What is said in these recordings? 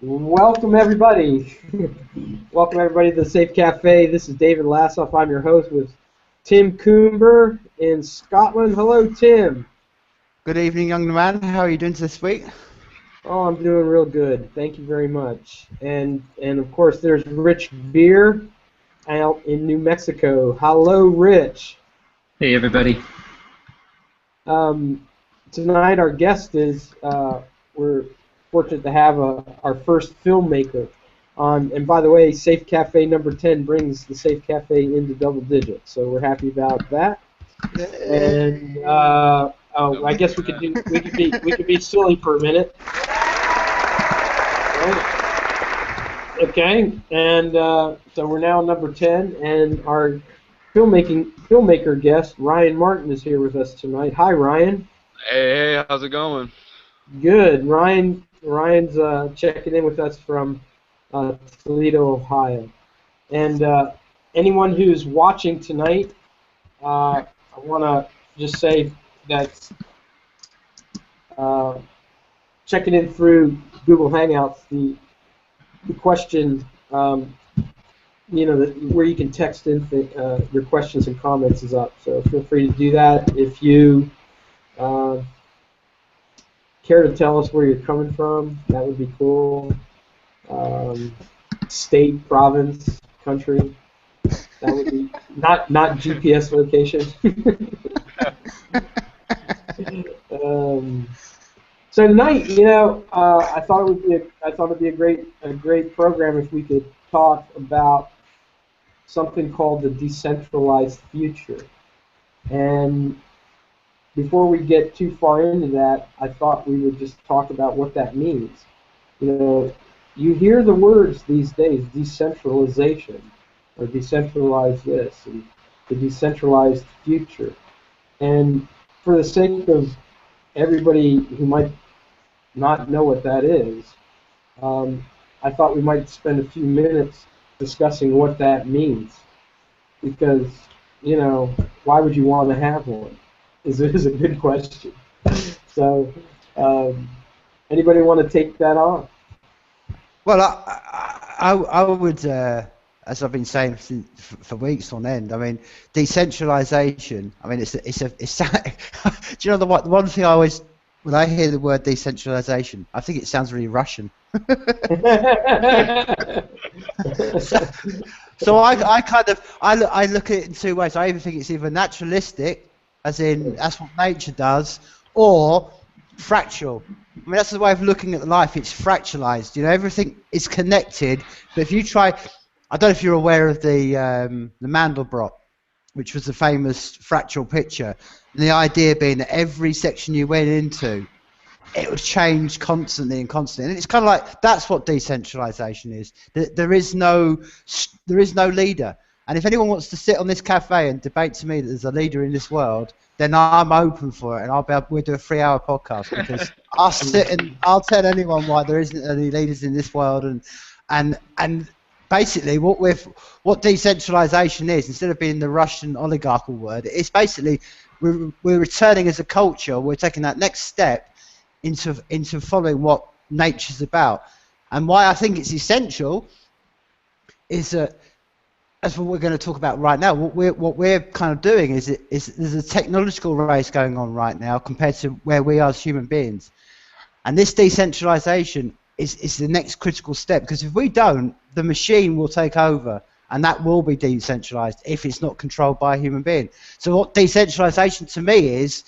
Welcome everybody. Welcome everybody to the Safe Cafe. This is David Lassoff. I'm your host with Tim Coomber in Scotland. Hello, Tim. Good evening, young man. How are you doing this week? Oh, I'm doing real good. Thank you very much. And of course, there's Rich Beer out in New Mexico. Hello, Rich. Hey, everybody. Tonight, our guest is we're fortunate to have our first filmmaker on. And by the way, Safe Cafe number 10 brings the Safe Cafe into double digits, so we're happy about that. And I guess we could be silly for a minute. Right. Okay, and so we're now number 10, and our filmmaker guest Ryan Martin is here with us tonight. Hi, Ryan. Hey, how's it going? Good. Ryan's checking in with us from Toledo, Ohio. And anyone who's watching tonight, I want to just say that checking in through Google Hangouts, the question, where you can text in your questions and comments is up. So feel free to do that. If you care to tell us where you're coming from, that would be cool. State, province, country, that would be not GPS location. So tonight, I thought it'd be a great program if we could talk about something called the decentralized future. And before we get too far into that, I thought we would just talk about what that means. You hear the words these days, decentralization, or decentralized this, and the decentralized future. And for the sake of everybody who might not know what that is, I thought we might spend a few minutes discussing what that means. Because, why would you want to have one? Is a good question. So, anybody want to take that on? Well, I would, as I've been saying for weeks on end. I mean, decentralization. I mean, it's. Do you know the one thing I always, when I hear the word decentralization, I think it sounds really Russian. So I look at it in two ways. I either think it's either naturalistic, as in that's what nature does, or fractal. I mean, that's the way of looking at life. It's fractalized. Everything is connected. But if you try, I don't know if you're aware of the Mandelbrot, which was the famous fractal picture. And the idea being that every section you went into, it would change constantly and constantly. And it's kind of like that's what decentralization is. There is no leader. And if anyone wants to sit on this cafe and debate to me that there's a leader in this world, then I'm open for it, and we'll do a 3-hour podcast because I'll tell anyone why there isn't any leaders in this world, and basically what decentralization is, instead of being the Russian oligarchical word, it's basically we're returning as a culture. We're taking that next step into following what nature's about, and why I think it's essential is that. That's what we're going to talk about right now. What we're kind of doing is there's a technological race going on right now compared to where we are as human beings, and this decentralization is the next critical step, because if we don't, the machine will take over, and that will be decentralized if it's not controlled by a human being. So what decentralization to me is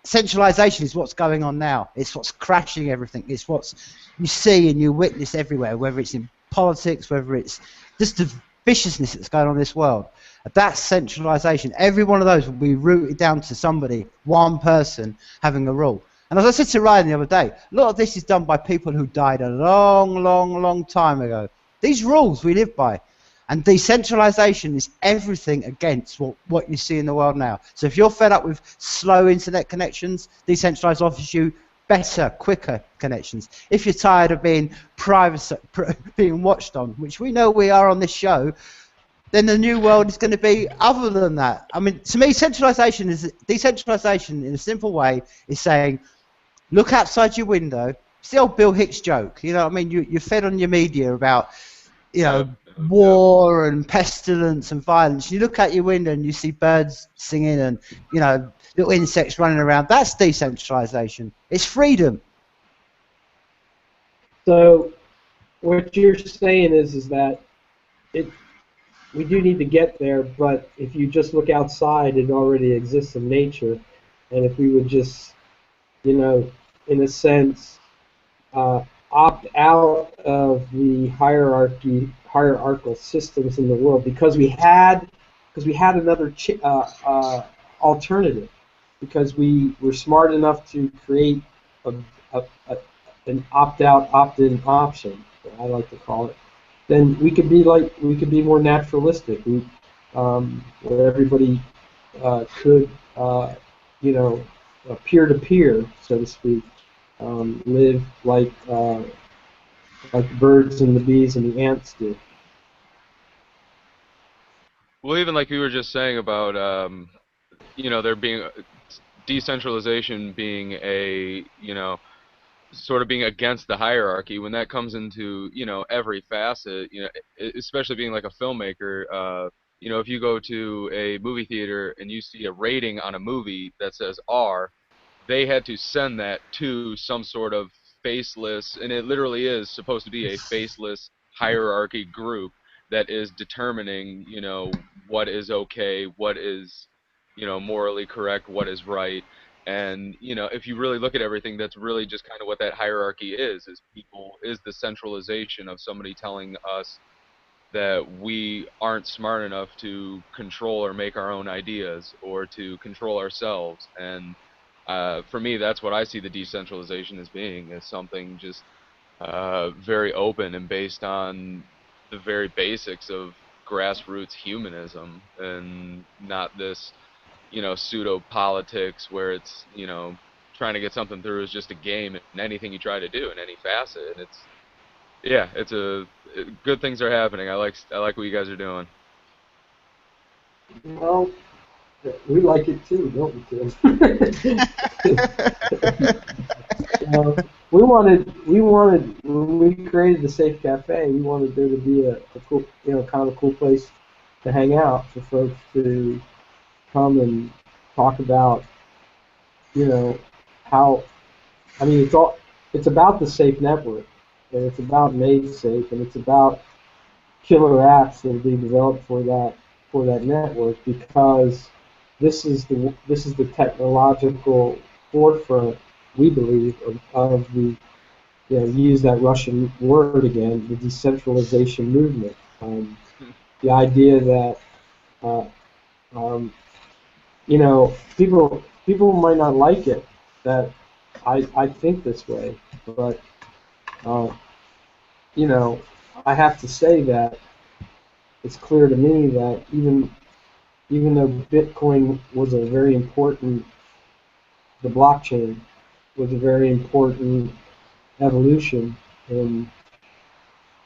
centralization is what's going on now. It's what's crashing everything. It's what you see and you witness everywhere, whether it's in politics, whether it's just the viciousness that's going on in this world. That's centralization. Every one of those will be rooted down to somebody, one person, having a rule. And as I said to Ryan the other day, a lot of this is done by people who died a long time ago. These rules we live by. And decentralization is everything against what you see in the world now. So if you're fed up with slow internet connections, decentralized offers you better, quicker connections. If you're tired of being being watched on, which we know we are on this show, then the new world is going to be other than that. I mean, to me, decentralization in a simple way is saying, look outside your window it's the old Bill Hicks joke. You know what I mean? You're fed on your media about, you know, Yeah. war and pestilence and violence. You look out your window and you see birds singing and, you know, little insects running around. That's decentralization. It's freedom. So what you're saying is that it we do need to get there, but if you just look outside, it already exists in nature, and if we would just, you know, in a sense, opt out of the hierarchical systems in the world because we had another alternative, because we were smart enough to create a, a, a, an opt-out, opt-in option, I like to call it. Then we could be more naturalistic, where everybody could, you know, peer-to-peer, so to speak, live like the birds and the bees and the ants do. Well, even like you were just saying about, there being decentralization being a, sort of being against the hierarchy. When that comes into, every facet, especially being like a filmmaker, if you go to a movie theater and you see a rating on a movie that says R, they had to send that to some sort of faceless, and it literally is supposed to be a faceless hierarchy group that is determining, what is okay, what is, morally correct, what is right. And, if you really look at everything, that's really just kind of what that hierarchy is the centralization of somebody telling us that we aren't smart enough to control or make our own ideas or to control ourselves. And for me, that's what I see the decentralization as being, is something just very open and based on the very basics of grassroots humanism, and not this, pseudo politics where it's, trying to get something through is just a game, and anything you try to do in any facet, it's yeah, good things are happening. I like what you guys are doing. Well, we like it too, don't we, Tim? We wanted when we created the Safe Cafe, we wanted there to be a cool, kind of a cool place to hang out for folks to come and talk about, you know, how. I mean, it's about the safe network, and it's about made safe, and it's about killer apps that are being developed for that network, because this is the technological forefront, we believe, of the, use that Russian word again, the decentralization movement. The idea that uh, um, people might not like it that I think this way, but uh, you know I have to say that it's clear to me that even though Bitcoin was a very important, the blockchain was a very important evolution in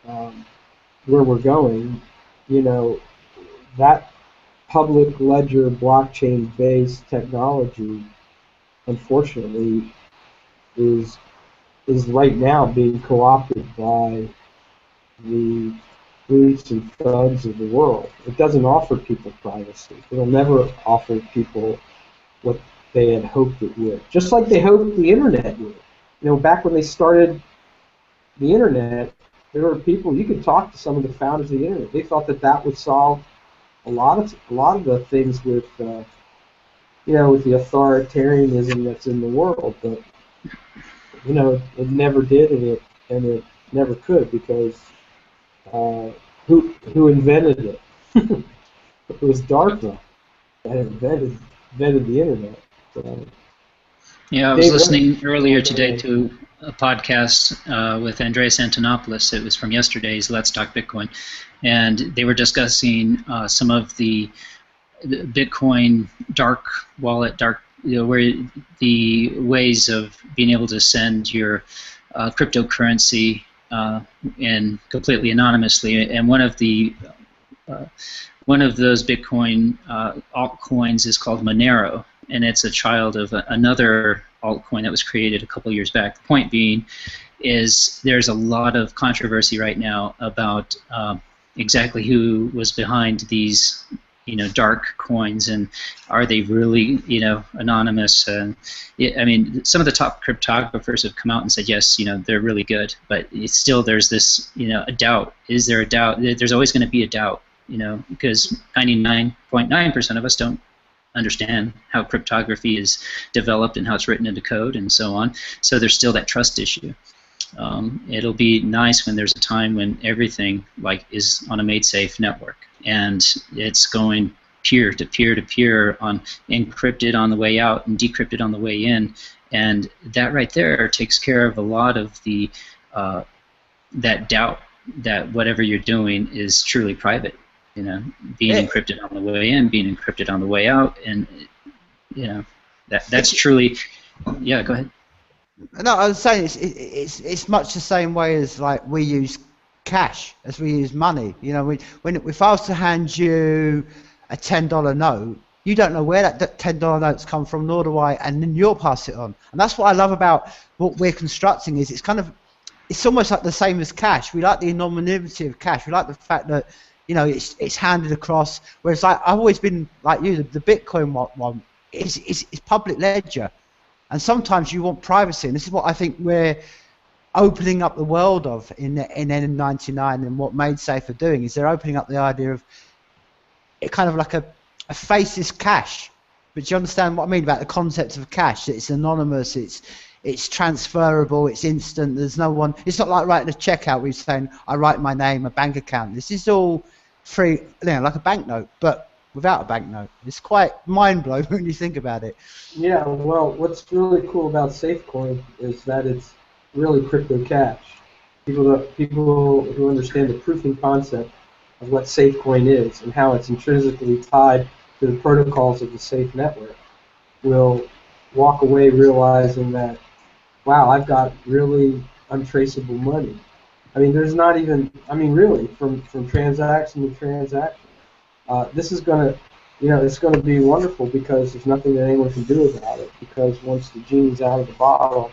where we're going, you know, that public ledger blockchain based technology, unfortunately, is is right now being co-opted by the roots and thugs of the world. It doesn't offer people privacy. It'll never offer people what they had hoped it would. Just like they hoped the internet would. Back when they started the internet, there were people, you could talk to some of the founders of the internet. They thought that that would solve a lot of the things with with the authoritarianism that's in the world, but it never did, and it never could, because who invented it? It was DARPA that invented the internet. So, Yeah, I was Dave, listening earlier today what? to a podcast with Andreas Antonopoulos. It was from yesterday's Let's Talk Bitcoin, and they were discussing some of the Bitcoin dark wallet, where the ways of being able to send your cryptocurrency and completely anonymously. And uh, one of those Bitcoin altcoins is called Monero, and it's a child of another altcoin that was created a couple years back. The point being is there's a lot of controversy right now about exactly who was behind these, dark coins, and are they really, anonymous? And I mean, some of the top cryptographers have come out and said yes, they're really good, but it's still there's this, a doubt. Is there a doubt? There's always going to be a doubt, because 99.9% of us don't understand how cryptography is developed and how it's written into code and so on. So there's still that trust issue. It'll be nice when there's a time when everything is on a made-safe network and it's going peer to peer to peer, on encrypted on the way out and decrypted on the way in, and that right there takes care of a lot of the that doubt that whatever you're doing is truly private. Being encrypted on the way in, being encrypted on the way out, and that's truly. Yeah, go ahead. No, I was saying it's much the same way as we use cash, as we use money. If I was to hand you a $10 note, you don't know where that $10 note's come from, nor do I, and then you'll pass it on. And that's what I love about what we're constructing. Is it's almost like the same as cash. We like the anonymity of cash. We like the fact that it's handed across. Whereas I've always been like you, the Bitcoin one is public ledger. And sometimes you want privacy, and this is what I think we're opening up the world of in N99, and what MadeSafe are doing is they're opening up the idea of it kind of like a faceless cash. But do you understand what I mean about the concept of cash? That it's anonymous, it's transferable, it's instant. There's no one. It's not like writing a checkout where you're saying I write my name, a bank account. This is all free, like a banknote, but without a banknote. It's quite mind-blowing when you think about it. Yeah, well, what's really cool about SafeCoin is that it's really crypto cash. People who understand the proofing concept of what SafeCoin is and how it's intrinsically tied to the protocols of the Safe network will walk away realizing that, wow, I've got really untraceable money. I mean, there's not even, really, from transaction to transaction. This is going to, it's going to be wonderful because there's nothing that anyone can do about it, because once the genie's out of the bottle,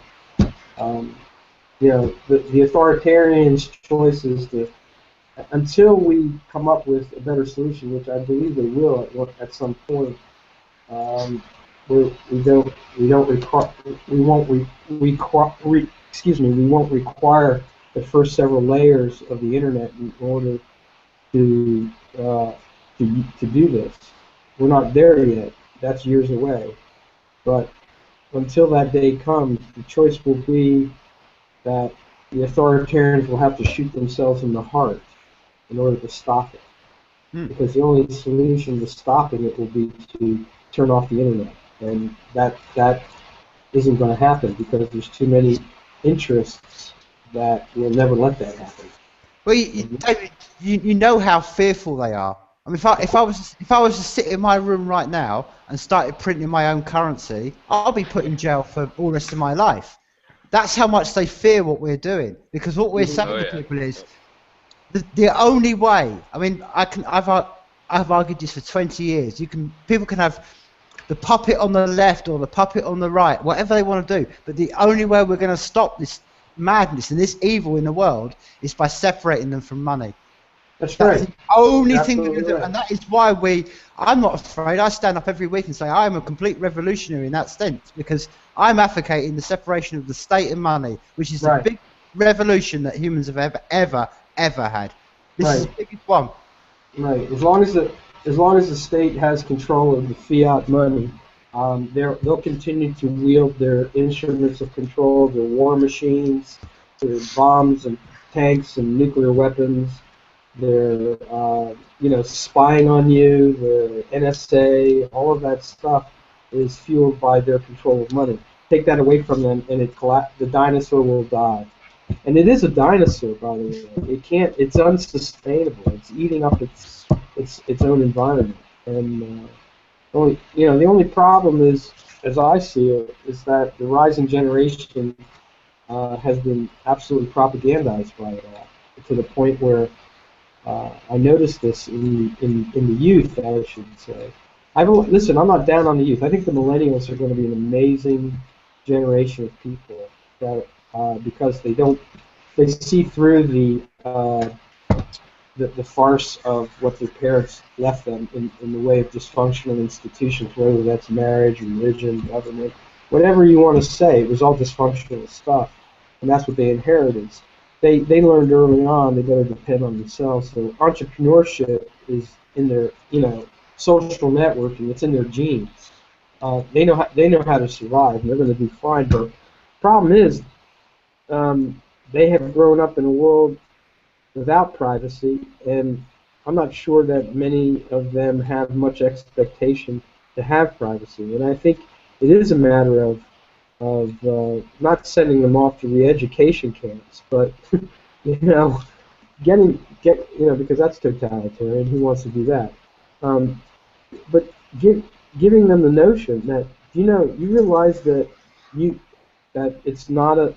the authoritarian's choice is to, until we come up with a better solution, which I believe they will at some point, we won't require the first several layers of the internet in order to do this. We're not there yet. That's years away. But until that day comes, the choice will be that the authoritarians will have to shoot themselves in the heart in order to stop it. Because the only solution to stopping it will be to turn off the internet. And that isn't going to happen because there's too many interests that will never let that happen. Well, David, you know how fearful they are. I mean, if I was to sit in my room right now and started printing my own currency, I'll be put in jail for all the rest of my life. That's how much they fear what we're doing. Because what we're saying to people is the only way. I mean, I've argued this for 20 years. People can have the puppet on the left or the puppet on the right, whatever they want to do. But the only way we're going to stop this madness and this evil in the world is by separating them from money. That's right. That's the only thing we can do, and that is why I'm not afraid. I stand up every week and say I am a complete revolutionary in that sense, because I'm advocating the separation of the state and money, which is the big revolution that humans have ever had. This is the biggest one. Right. As long as the state has control of the fiat money, they'll continue to wield their instruments of control, their war machines, their bombs and tanks and nuclear weapons. They're, spying on you, the NSA, all of that stuff is fueled by their control of money. Take that away from them, and the dinosaur will die. And it is a dinosaur, by the way. It's unsustainable. It's eating up its own environment. And the only problem is, as I see it, is that the rising generation has been absolutely propagandized by it all, to the point where I noticed this in the youth, I should say, Listen, I'm not down on the youth. I think the millennials are going to be an amazing generation of people that because they see through the farce of what their parents left them in the way of dysfunctional institutions, whether that's marriage, religion, government, whatever you want to say. It was all dysfunctional stuff, and that's what they inherited. They learned early on they better depend on themselves. So entrepreneurship is in their social networking. It's in their genes. They know how to survive. And they're going to do fine. But the problem is they have grown up in a world without privacy, and I'm not sure that many of them have much expectation to have privacy. And I think it is a matter of not sending them off to re-education camps, but you know, because that's totalitarian. Who wants to do that? Um, but giving them the notion that you realize that you that it's not a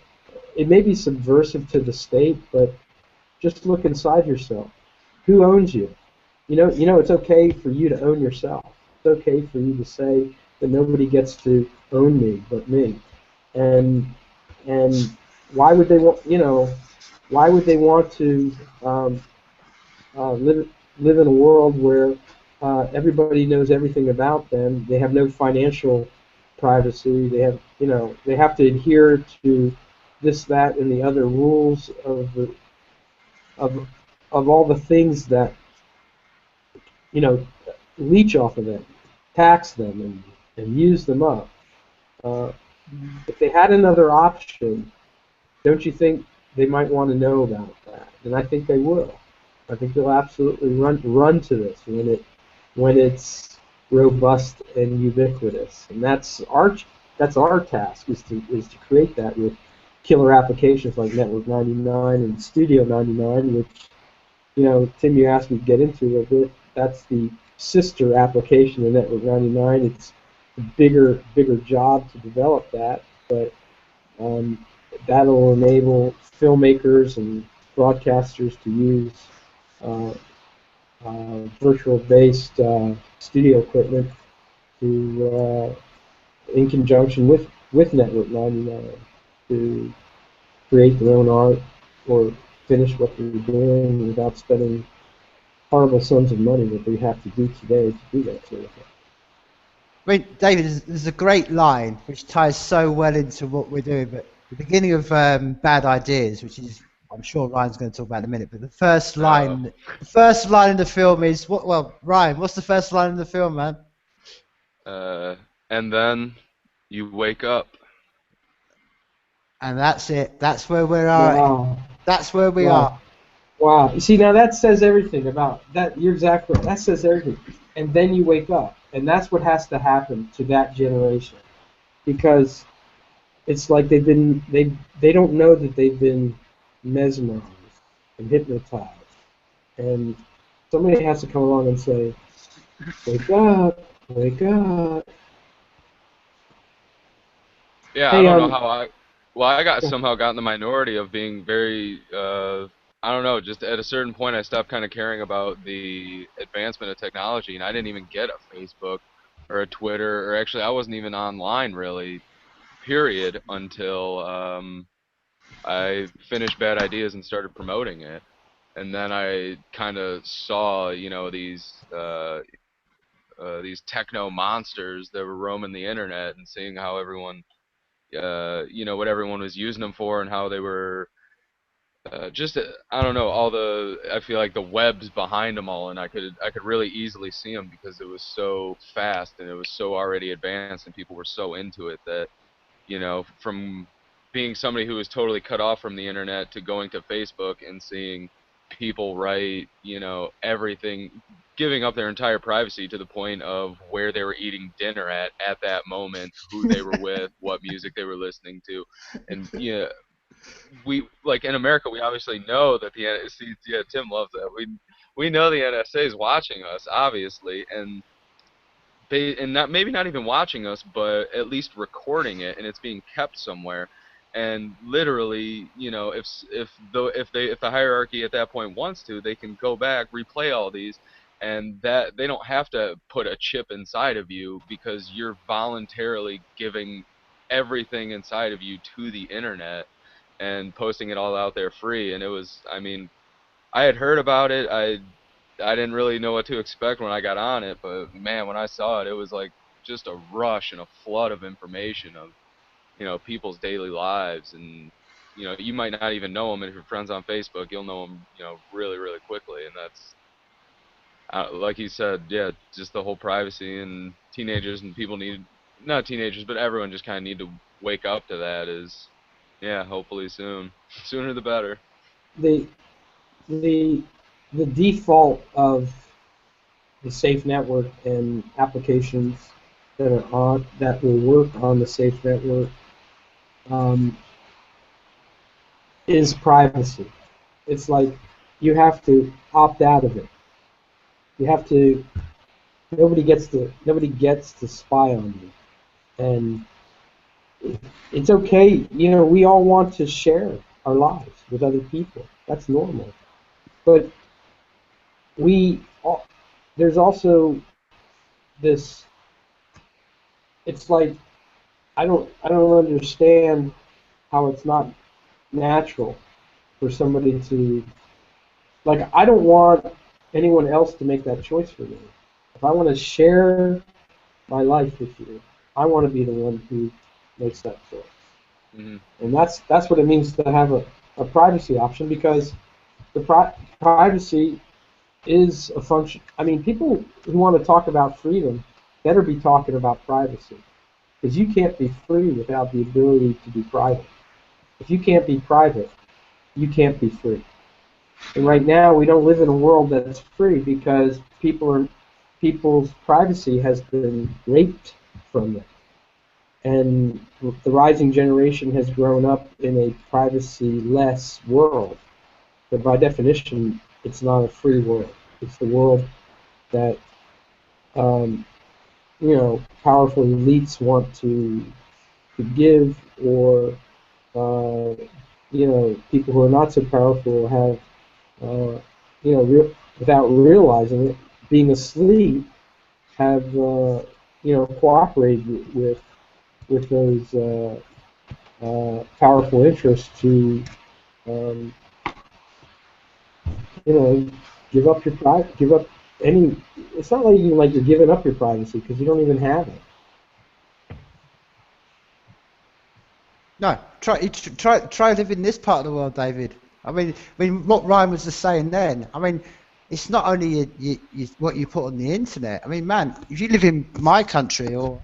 it may be subversive to the state, but just look inside yourself. Who owns you? It's okay for you to own yourself. It's okay for you to say that nobody gets to own me but me. And and why would they want why would they want to live in a world where everybody knows everything about them? They have no financial privacy. They have to adhere to this, that, and the other rules of of all the things that you know leech off of them, tax them, and use them up. Uh, if they had another option, don't you think they might want to know about that? And I think they will. I think they'll absolutely run to this when it's robust and ubiquitous. And that's our task is to create that with killer applications like Network 99 and Studio 99, which Tim, you asked me to get into a bit. That's the sister application of Network 99. It's a bigger job to develop that, but that'll enable filmmakers and broadcasters to use uh, virtual-based studio equipment in conjunction with Network 99 to create their own art or finish what they're doing without spending horrible sums of money that they have to do today to do that sort of thing. I mean, David, there's a great line which ties so well into what we're doing. But the beginning of Bad Ideas, which is I'm sure Ryan's going to talk about in a minute. But the first line in the film is what? Well, Ryan, what's the first line in the film, man? And then you wake up. And that's it. That's where we are. Wow. That's where we Wow. are. Wow. You see, now that says everything about that. You're exactly right. That says everything. And then you wake up. And that's what has to happen to that generation. Because it's like they don't know that they've been mesmerized and hypnotized. And somebody has to come along and say, wake up, wake up. Yeah, Hey, I don't know how I got somehow got in the minority of being very, I don't know, just at a certain point I stopped kind of caring about the advancement of technology, and I didn't even get a Facebook or a Twitter, or actually I wasn't even online really, period, until I finished Bad Ideas and started promoting it. And then I kind of saw, these techno monsters that were roaming the internet, and seeing how everyone what everyone was using them for, and how they were I don't know, I feel like the webs behind them all, and I could really easily see them because it was so fast and it was so already advanced and people were so into it that, from being somebody who was totally cut off from the internet to going to Facebook and seeing people write, everything, giving up their entire privacy to the point of where they were eating dinner at that moment, who they were with, what music they were listening to. And we, like, in America, we obviously know that the NSA, yeah, Tim loves that. We know the NSA is watching us, obviously, and not maybe not even watching us, but at least recording it, and it's being kept somewhere. And literally, if the hierarchy at that point wants to, they can go back, replay all these, and that they don't have to put a chip inside of you because you're voluntarily giving everything inside of you to the internet and posting it all out there free. And it was, I mean, I had heard about it. I didn't really know what to expect when I got on it, but man, when I saw it, it was like just a rush and a flood of information of, people's daily lives. And you might not even know them, and if you're friends on Facebook, you'll know them, really, really quickly. And that's, like you said, yeah, just the whole privacy, and teenagers and people need, not teenagers, but everyone just kind of need to wake up to that. Is, yeah, hopefully soon, sooner the better. The the the default of the safe network and applications that will work on the safe network um, is privacy. It's like you have to opt out of it. You have to. Nobody gets to spy on you, and it's okay. We all want to share our lives with other people. That's normal. But there's also this. It's like I don't understand how it's not natural for somebody to, like, I don't want anyone else to make that choice for me. If I want to share my life with you, I want to be the one who makes that choice. Hmm. And that's what it means to have a privacy option, because the privacy is a function. I mean, people who want to talk about freedom better be talking about privacy, because you can't be free without the ability to be private. If you can't be private, you can't be free. And right now, we don't live in a world that's free because people's privacy has been raped from them. And the rising generation has grown up in a privacy-less world. But by definition, it's not a free world. It's the world that powerful elites want to give, or people who are not so powerful have, without realizing it, being asleep, have cooperated with those powerful interests to um, give up your give up any. It's not like you're giving up your privacy, because you don't even have it. No, try live in this part of the world, David. I mean, what Ryan was just saying then. I mean, it's not only what you put on the internet. I mean, man, if you live in my country or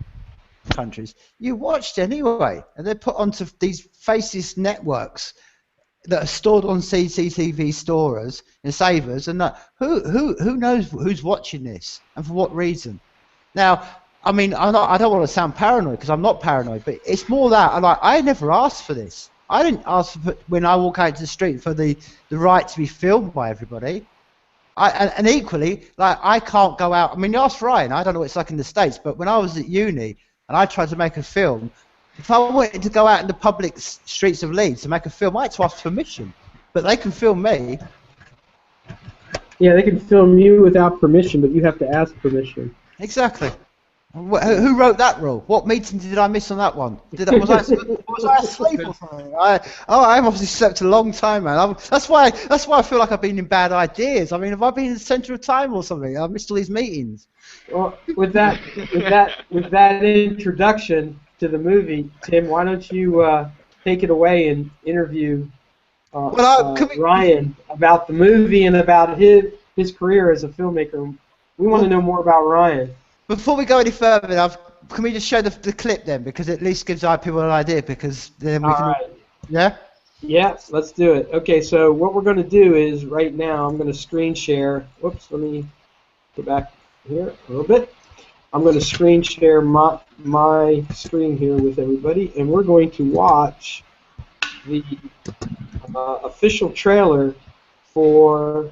countries, you watched anyway, and they're put onto these faceless networks that are stored on CCTV storers and savers, and who knows who's watching this and for what reason. Now, I mean, I don't want to sound paranoid, because I'm not paranoid, but it's more that I never asked for this. I didn't ask for, when I walk out into the street, for the right to be filmed by everybody. And equally, like, I can't go out. I mean, you ask Ryan, I don't know what it's like in the States, but when I was at uni and I tried to make a film, if I wanted to go out in the public streets of Leeds to make a film, I had to ask permission. But they can film me. Yeah, they can film you without permission, but you have to ask permission. Exactly. Who wrote that rule? What meeting did I miss on that one? Was I asleep or something? I obviously slept a long time, man. That's why I feel like I've been in bad ideas. I mean, have I been in the centre of time or something? I've missed all these meetings. Well, with that introduction to the movie, Tim, why don't you take it away and interview Ryan about the movie and about his career as a filmmaker. We want to know more about Ryan. Before we go any further, can we just show the clip then, because it at least gives our people an idea, because then we can. All right. Yeah? Yeah, let's do it. Okay, so what we're going to do is, right now, I'm going to screen share. Whoops, let me go back here a little bit. I'm going to screen share my screen here with everybody, and we're going to watch the official trailer for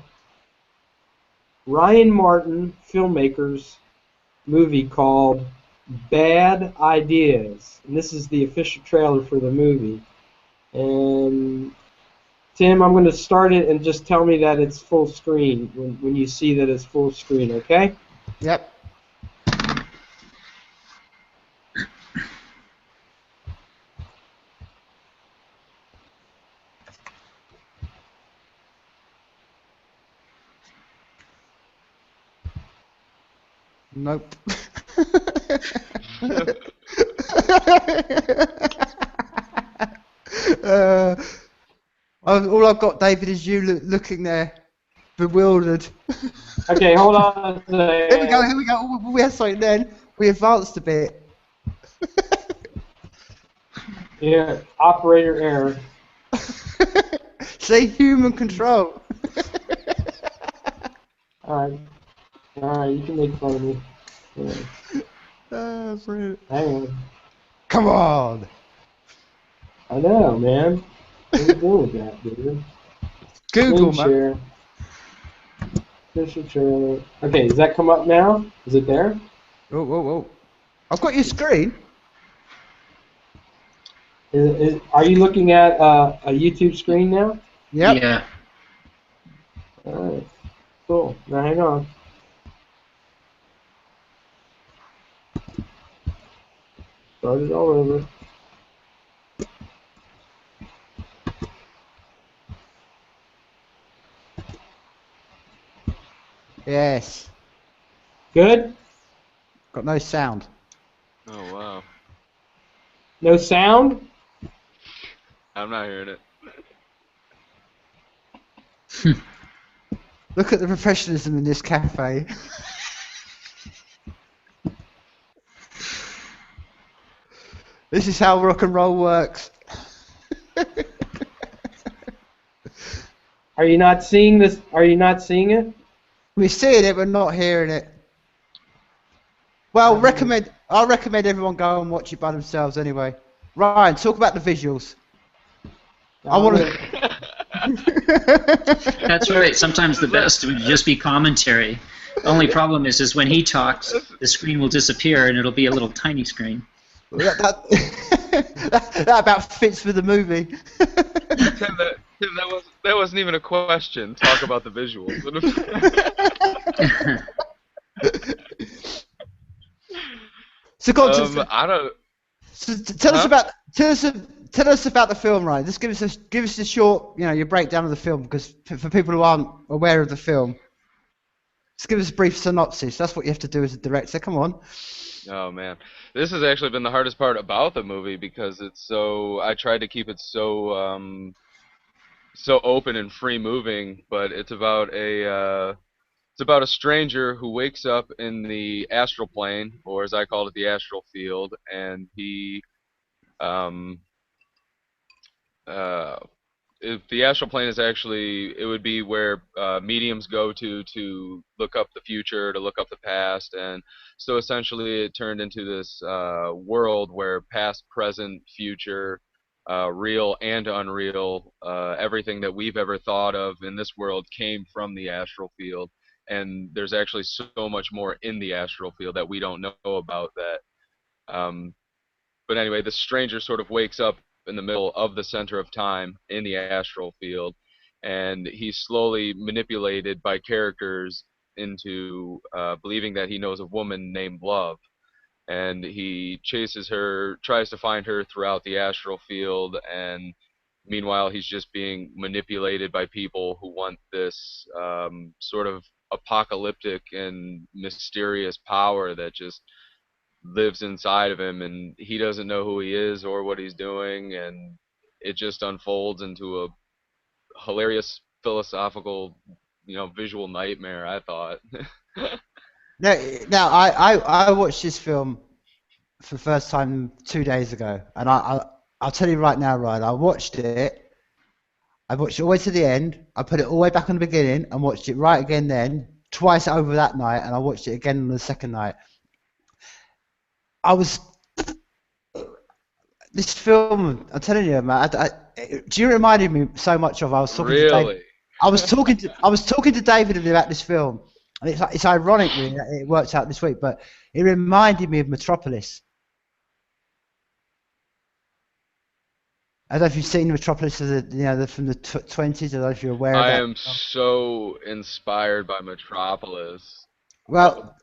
Ryan Martin Filmmaker's movie called Bad Ideas. And this is the official trailer for the movie. And Tim, I'm going to start it and just tell me that it's full screen when you see that it's full screen, okay? Yep. Nope. All I've got, David, is you looking there, bewildered. Okay, hold on a second. Here we go, here we go. We had something then. We advanced a bit. Yeah, operator error. See, human control. Alright, you can make fun of me. Yeah. Brilliant. Hang on. Come on. I know, man. What are you doing with that, dude? Google, Screen share. Screen share. Okay, does that come up now? Is it there? Whoa, whoa, whoa. I've got your screen. Are you looking at a YouTube screen now? Yep. Yeah. Alright, cool. Now hang on. Start it all over. Yes. Good? Got no sound. Oh wow. No sound? I'm not hearing it. Look at the professionalism in this cafe. This is how rock and roll works. Are you not seeing this? Are you not seeing it? We're seeing it, but not hearing it. Well, I'll recommend everyone go and watch it by themselves anyway. Ryan, talk about the visuals. I want to. That's right. Sometimes the best would just be commentary. Only problem is when he talks, the screen will disappear and it'll be a little tiny screen. That about fits with the movie. Tim, that wasn't even a question. Talk about the visuals. So go on, I don't. so tell us about the film, Ryan. Just give us a short, your breakdown of the film, because for people who aren't aware of the film, just give us a brief synopsis. That's what you have to do as a director. Come on. Oh man, this has actually been the hardest part about the movie because it's so. I tried to keep it so so open and free moving, but it's about a stranger who wakes up in the astral plane, or as I call it, the astral field, and he um uh if the astral plane is actually, it would be where mediums go to look up the future, to look up the past, and so essentially it turned into this world where past, present, future, real and unreal, everything that we've ever thought of in this world came from the astral field, and there's actually so much more in the astral field that we don't know about that. Um, but anyway, the stranger sort of wakes up in the middle of the center of time in the astral field, and he's slowly manipulated by characters into believing that he knows a woman named Love. And he chases her, tries to find her throughout the astral field, and meanwhile he's just being manipulated by people who want this sort of apocalyptic and mysterious power that just lives inside of him, and he doesn't know who he is or what he's doing, and it just unfolds into a hilarious philosophical, visual nightmare, I thought. Now I watched this film for the first time 2 days ago, and I'll tell you right now, Ryan, I watched it all the way to the end, I put it all the way back on the beginning and watched it right again then, twice over that night, and I watched it again on the second night. This film, I'm telling you, man, do you reminded me so much of, I was talking to David. I was talking to David about this film, and it's ironic really that it worked out this week, but it reminded me of Metropolis. I don't know if you've seen Metropolis as from the 20s. I don't know if you're aware of I that. am so inspired by Metropolis. Well,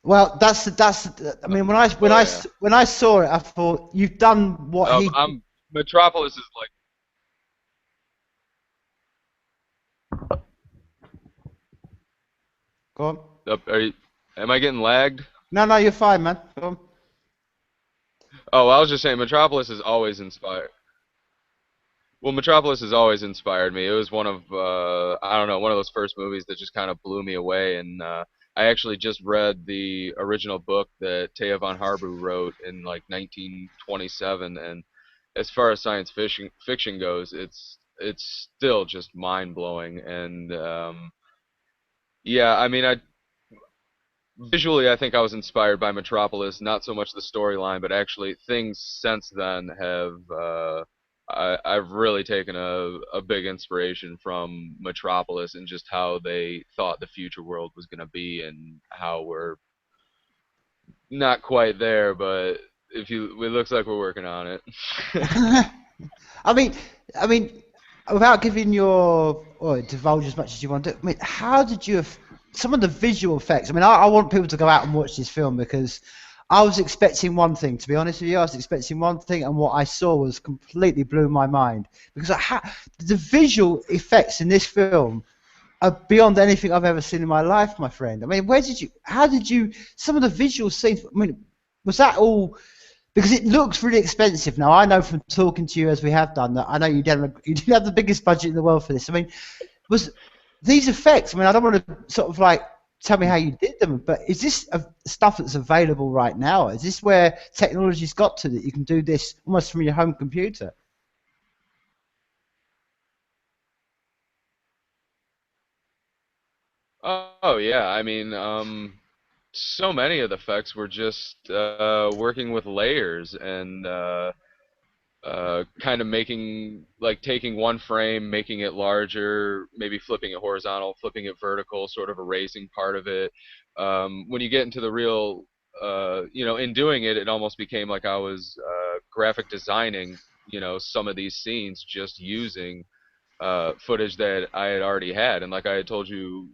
well, I mean, Oh yeah. when I saw it, I thought you've done what he. I'm Metropolis is like. Go on. Am I getting lagged? No, no, you're fine, man. Go on. Oh, I was just saying Metropolis is always inspired. Well, Metropolis has always inspired me. It was one of I don't know, one of those first movies that just kind of blew me away. And I actually just read the original book that Taya von Harbu wrote in like 1927. And as far as science fiction goes, it's still just mind blowing. And yeah, I mean, I visually, I think I was inspired by Metropolis, not so much the storyline, but actually things since then have I've really taken a big inspiration from Metropolis and just how they thought the future world was going to be and how we're not quite there, but it looks like we're working on it. I mean, I mean, without giving your or divulge as much as you want to. I mean, how did you? Some of the visual effects. I mean, I want people to go out and watch this film because I was expecting one thing. To be honest with you, I was expecting one thing, and what I saw was completely blew my mind because the visual effects in this film are beyond anything I've ever seen in my life, my friend. I mean, how did you? Some of the visual scenes. I mean, was that all? Because it looks really expensive now. I know from talking to you as we have done that I know you didn't have the biggest budget in the world for this. I mean, was these effects? I mean, I don't want to sort of like tell me how you did them, but is this stuff that's available right now? Is this where technology's got to that you can do this almost from your home computer? Oh yeah, I mean, so many of the effects were just working with layers and kind of making like taking one frame, making it larger, maybe flipping it horizontal, flipping it vertical, sort of erasing part of it. When you get into the real, in doing it, it almost became like I was graphic designing, some of these scenes just using footage that I had already had. And like I had told you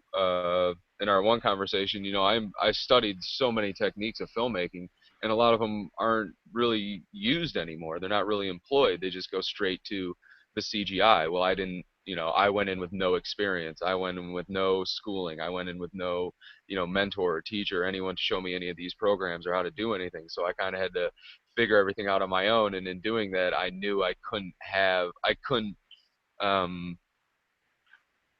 in our one conversation, I studied so many techniques of filmmaking, and a lot of them aren't really used anymore. They're not really employed. They just go straight to the CGI. Well, I didn't. I went in with no experience. I went in with no schooling. I went in with no, mentor or teacher, or anyone to show me any of these programs or how to do anything. So I kind of had to figure everything out on my own. And in doing that, I knew I couldn't um,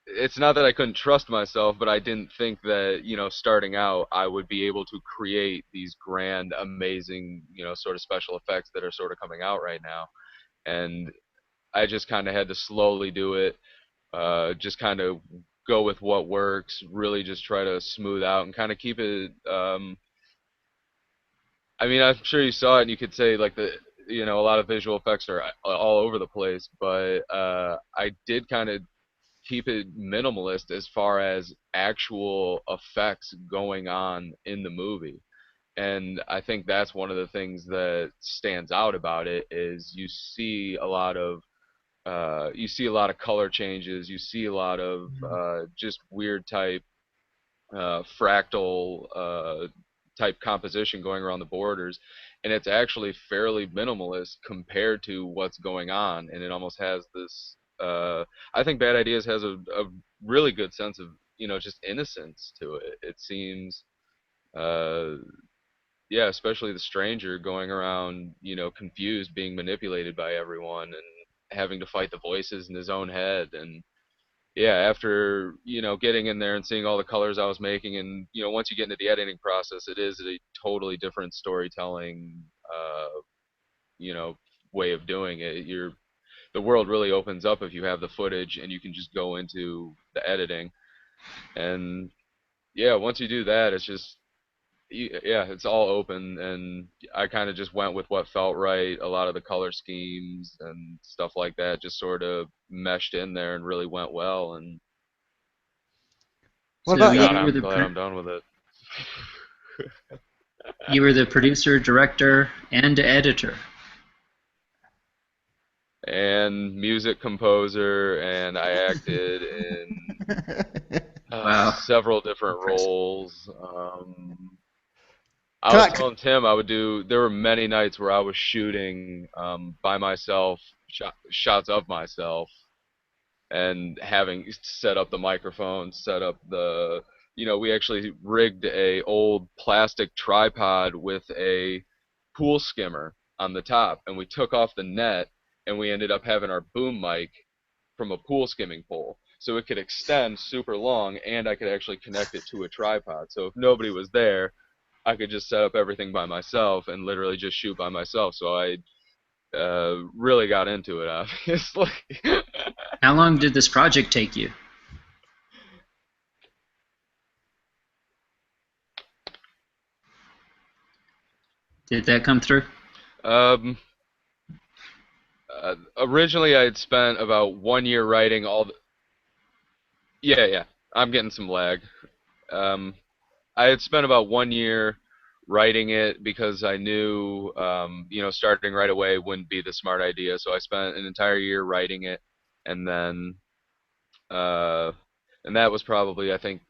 it's not that I couldn't trust myself, but I didn't think that, starting out, I would be able to create these grand, amazing, sort of special effects that are sort of coming out right now. And I just kind of had to slowly do it, just kind of go with what works, really just try to smooth out and kind of keep it. I mean, I'm sure you saw it and you could say, like, a lot of visual effects are all over the place, but I did kind of keep it minimalist as far as actual effects going on in the movie. And I think that's one of the things that stands out about it is you see a lot of color changes, you see a lot of just weird type fractal type composition going around the borders, and it's actually fairly minimalist compared to what's going on, and it almost has this. I think Bad Ideas has a really good sense of just innocence to it. It seems, uh, yeah, especially the stranger going around confused, being manipulated by everyone, and having to fight the voices in his own head, and yeah, after getting in there and seeing all the colors I was making, and once you get into the editing process, it is a totally different storytelling, you know, way of doing it. The world really opens up if you have the footage and you can just go into the editing, and yeah, once you do that, it's just yeah, it's all open, and I kind of just went with what felt right. A lot of the color schemes and stuff like that just sort of meshed in there and really went well, and What So about God, you were I'm the glad I'm done with it. producer, director, and editor. and music composer, and I acted in Wow, several different impressive. roles. I Can was I, telling Tim I would do. There were many nights where I was shooting by myself, shots of myself, and having set up the microphone, set up the. We actually rigged a old plastic tripod with a pool skimmer on the top, and we took off the net, and we ended up having our boom mic from a pool skimming pole. So it could extend super long, and I could actually connect it to a tripod. So if nobody was there, I could just set up everything by myself and literally just shoot by myself. So I really got into it, obviously. How long did this project take you? Did that come through? um, Originally, I had spent about 1 year writing all. Yeah, yeah. I'm getting some lag. Um, I had spent about 1 year writing it because I knew, starting right away wouldn't be the smart idea. So I spent an entire year writing it, and then, uh, and that was probably, I think,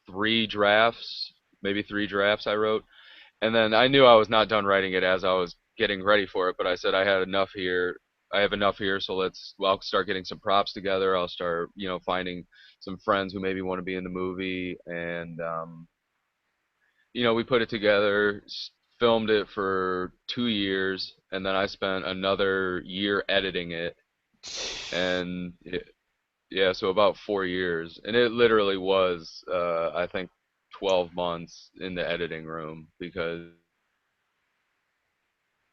3 drafts, maybe 3 drafts I wrote. And then I knew I was not done writing it as I was getting ready for it, but I said I had enough here. I have enough here, so I'll start getting some props together. I'll start, finding some friends who maybe want to be in the movie, and we put it together, filmed it for 2 years, and then I spent another year editing it, and yeah, so about 4 years, and it literally was, I think, 12 months in the editing room because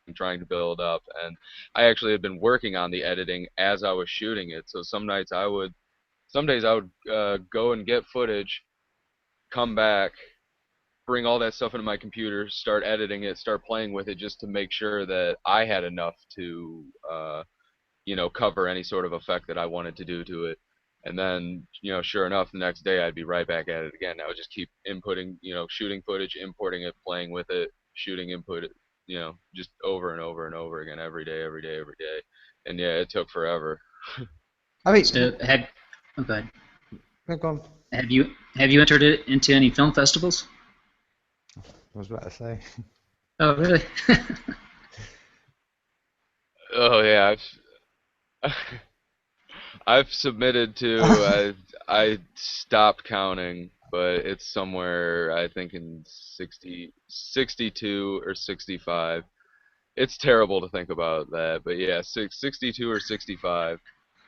I'm trying to build up, and I actually had been working on the editing as I was shooting it. So some days I would go and get footage, come back, bring all that stuff into my computer, start editing it, start playing with it, just to make sure that I had enough to, cover any sort of effect that I wanted to do to it. And then, sure enough, the next day I'd be right back at it again. I would just keep inputting, shooting footage, importing it, playing with it, shooting input, just over and over and over again, every day, every day, every day. And yeah, it took forever. I mean, So had, oh, go ahead. go on. Have you entered it into any film festivals? I was about to say. Oh, really? Oh yeah, I've I've submitted to. I stopped counting, but it's somewhere I think in 60, 62 or 65. It's terrible to think about that, but yeah, 62 or 65,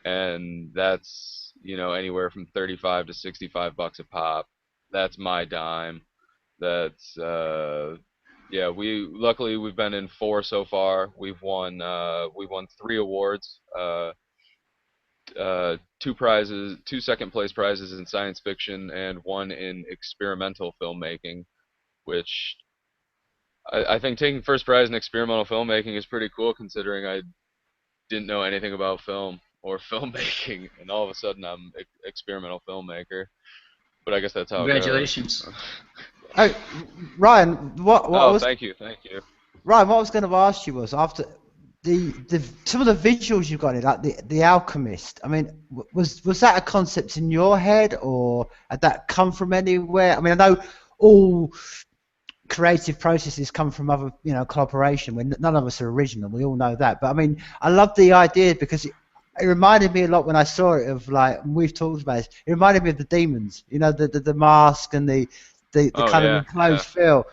and that's anywhere from 35 to 65 bucks a pop. That's my dime. That's yeah. We've been in 4 so far. We won 3 awards. 2 prizes, 2 second place prizes in science fiction, and 1 in experimental filmmaking, which I think taking first prize in experimental filmmaking is pretty cool, considering I didn't know anything about film or filmmaking, and all of a sudden I'm experimental filmmaker. But I guess that's how it goes. Congratulations. Oh, Ryan, what I Oh, was thank you, thank you. Ryan, what I was going to ask you was after the some of the visuals you got in, like the Alchemist. I mean, was that a concept in your head, or had that come from anywhere? I mean, I know all creative processes come from other, collaboration. When none of us are original, we all know that. But I mean, I love the idea because it reminded me a lot when I saw it of, like, we've talked about it. It reminded me of the demons, the mask and the Oh kind of yeah, enclosed yeah. feel.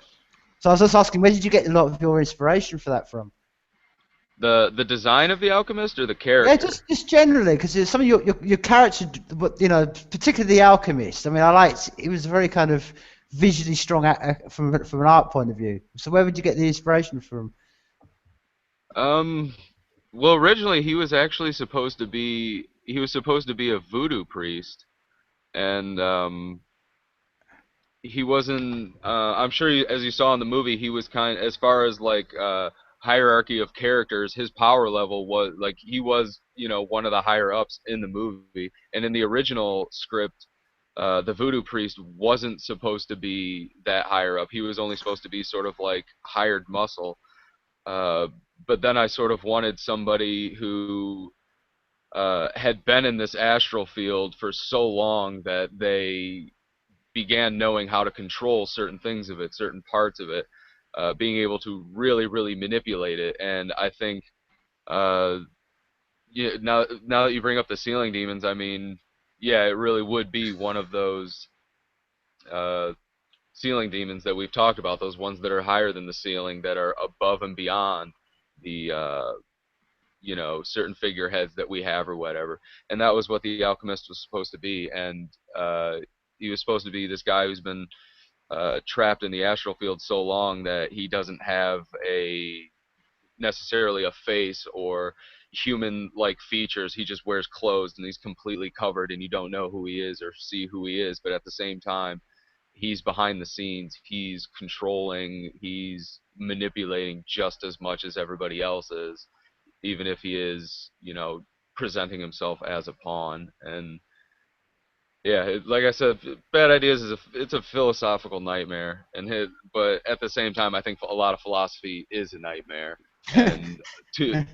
So I was just asking, where did you get a lot of your inspiration for that from? The design of the alchemist or the Yeah, character? just generally, because some of your character, but particularly the alchemist. I mean, I liked it was very kind of visually strong from an art point of view. So where would you get the inspiration from? Um, well, originally he was supposed to be a voodoo priest, and he wasn't. I'm sure, as you saw in the movie, he was as far as like hierarchy of characters, his power level was like he was, one of the higher ups in the movie. And in the original script, the voodoo priest wasn't supposed to be that higher up. He was only supposed to be sort of like hired muscle. Uh, but then I sort of wanted somebody who had been in this astral field for so long that they began knowing how to control certain things of it, certain parts of it, being able to really, really manipulate it. And I think, yeah, now that you bring up the ceiling demons, I mean, yeah, it really would be one of those uh, ceiling demons that we've talked about, those ones that are higher than the ceiling, that are above and beyond the certain figureheads that we have or whatever. And that was what the alchemist was supposed to be. And he was supposed to be this guy who's been trapped in the astral field so long that he doesn't have a necessarily a face or human-like features. He just wears clothes and he's completely covered, and you don't know who he is or see who he is. But at the same time, he's behind the scenes. He's controlling. He's manipulating just as much as everybody else is, even if he is, presenting himself as a pawn. And yeah, like I said, bad ideas it's a philosophical nightmare, but at the same time, I think a lot of philosophy is a nightmare, and to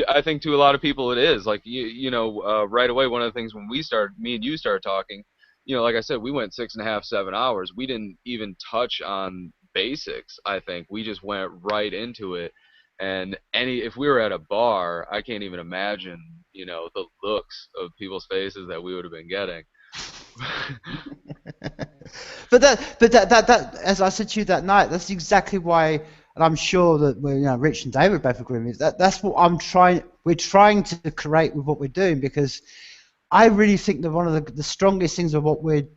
I think to a lot of people it is. Like right away, one of the things when me and you started talking, like I said, we went 6.5, 7 hours. We didn't even touch on basics. I think we just went right into it, and if we were at a bar, I can't even imagine, the looks of people's faces that we would have been getting. But that, as I said to you that night, that's exactly why, and I'm sure that Rich and David both agree with me. That's what we're trying to create with what we're doing, because I really think that one of the strongest things of what we're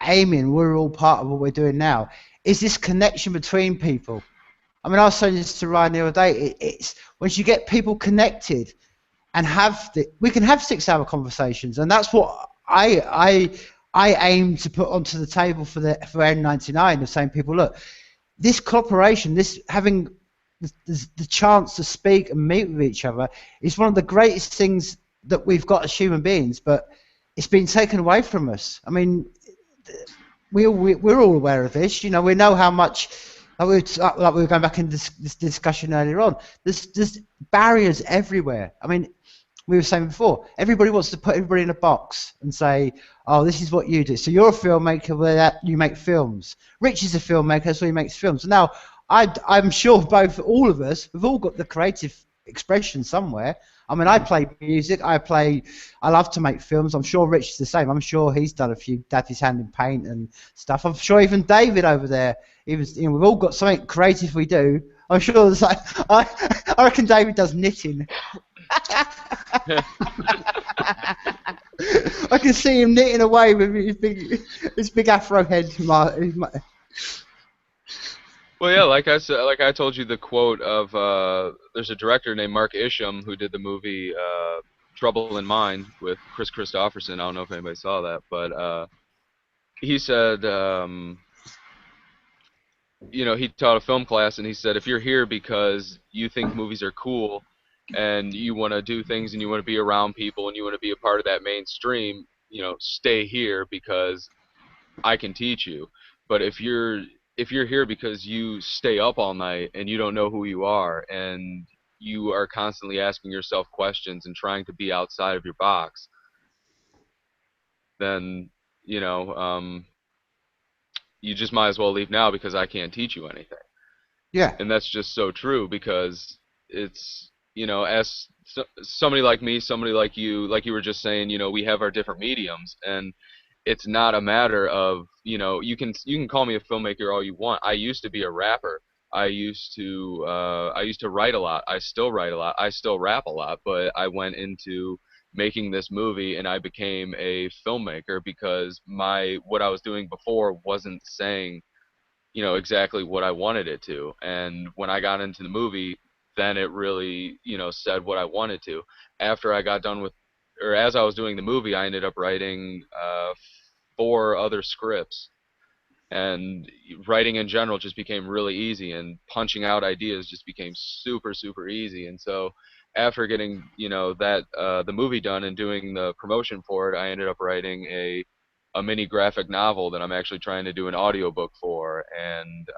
aiming, we're all part of what we're doing now, is this connection between people. I mean, I was saying this to Ryan the other day. It's once you get people connected and we can have 6-hour conversations, and that's what I aim to put onto the table for N99, of saying people, look, this cooperation, this having the chance to speak and meet with each other is one of the greatest things that we've got as human beings, but it's been taken away from us. I mean, we're all aware of this. We know how much, like we were going back in this discussion earlier on, there's barriers everywhere. I mean, we were saying before, everybody wants to put everybody in a box and say, oh, this is what you do. So you're a filmmaker, you make films. Rich is a filmmaker, so he makes films. Now, I'm sure all of us, we've all got the creative expression somewhere. I mean, I play music, I love to make films. I'm sure Rich is the same. I'm sure he's done a few, dabbed his hand in paint and stuff. I'm sure even David over there, we've all got something creative we do. I'm sure there's I reckon David does knitting. I can see him knitting away with his big afro head. Well, yeah, like I told you the quote of there's a director named Mark Isham who did the movie Trouble in Mind with Chris Christopherson. I don't know if anybody saw that, but he said, he taught a film class, and he said, if you're here because you think movies are cool and you want to do things and you want to be around people and you want to be a part of that mainstream, stay here because I can teach you. But if you're here because you stay up all night and you don't know who you are and you are constantly asking yourself questions and trying to be outside of your box, then you just might as well leave now because I can't teach you anything. Yeah. And that's just so true, because it's, as somebody like me, somebody like you were just saying, we have our different mediums, and it's not a matter of, you can call me a filmmaker all you want. I used to be a rapper. I used to write a lot. I still write a lot. I still rap a lot, but I went into making this movie and I became a filmmaker because what I was doing before wasn't saying exactly what I wanted it to. And when I got into the movie, then it really, said what I wanted to. After I got done as I was doing the movie, I ended up writing 4 other scripts. And writing in general just became really easy, and punching out ideas just became super, super easy. And so after getting, the movie done and doing the promotion for it, I ended up writing a mini graphic novel that I'm actually trying to do an audiobook for. And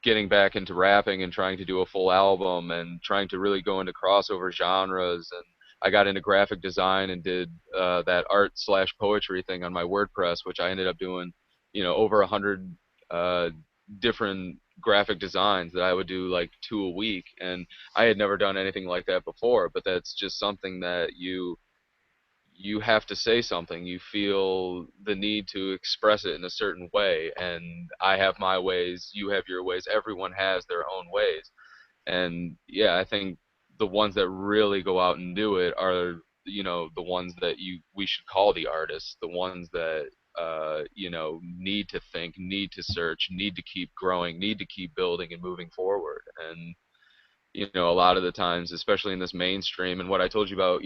getting back into rapping and trying to do a full album and trying to really go into crossover genres. And I got into graphic design and did that art slash poetry thing on my WordPress, which I ended up doing, over 100 different graphic designs that I would do like 2 a week. And I had never done anything like that before, but that's just something that you have to say something. You feel the need to express it in a certain way, and I have my ways, you have your ways, everyone has their own ways. And yeah, I think the ones that really go out and do it are, the ones that we should call the artists, the ones that need to think, need to search, need to keep growing, need to keep building and moving forward. And a lot of the times, especially in this mainstream, and what I told you about,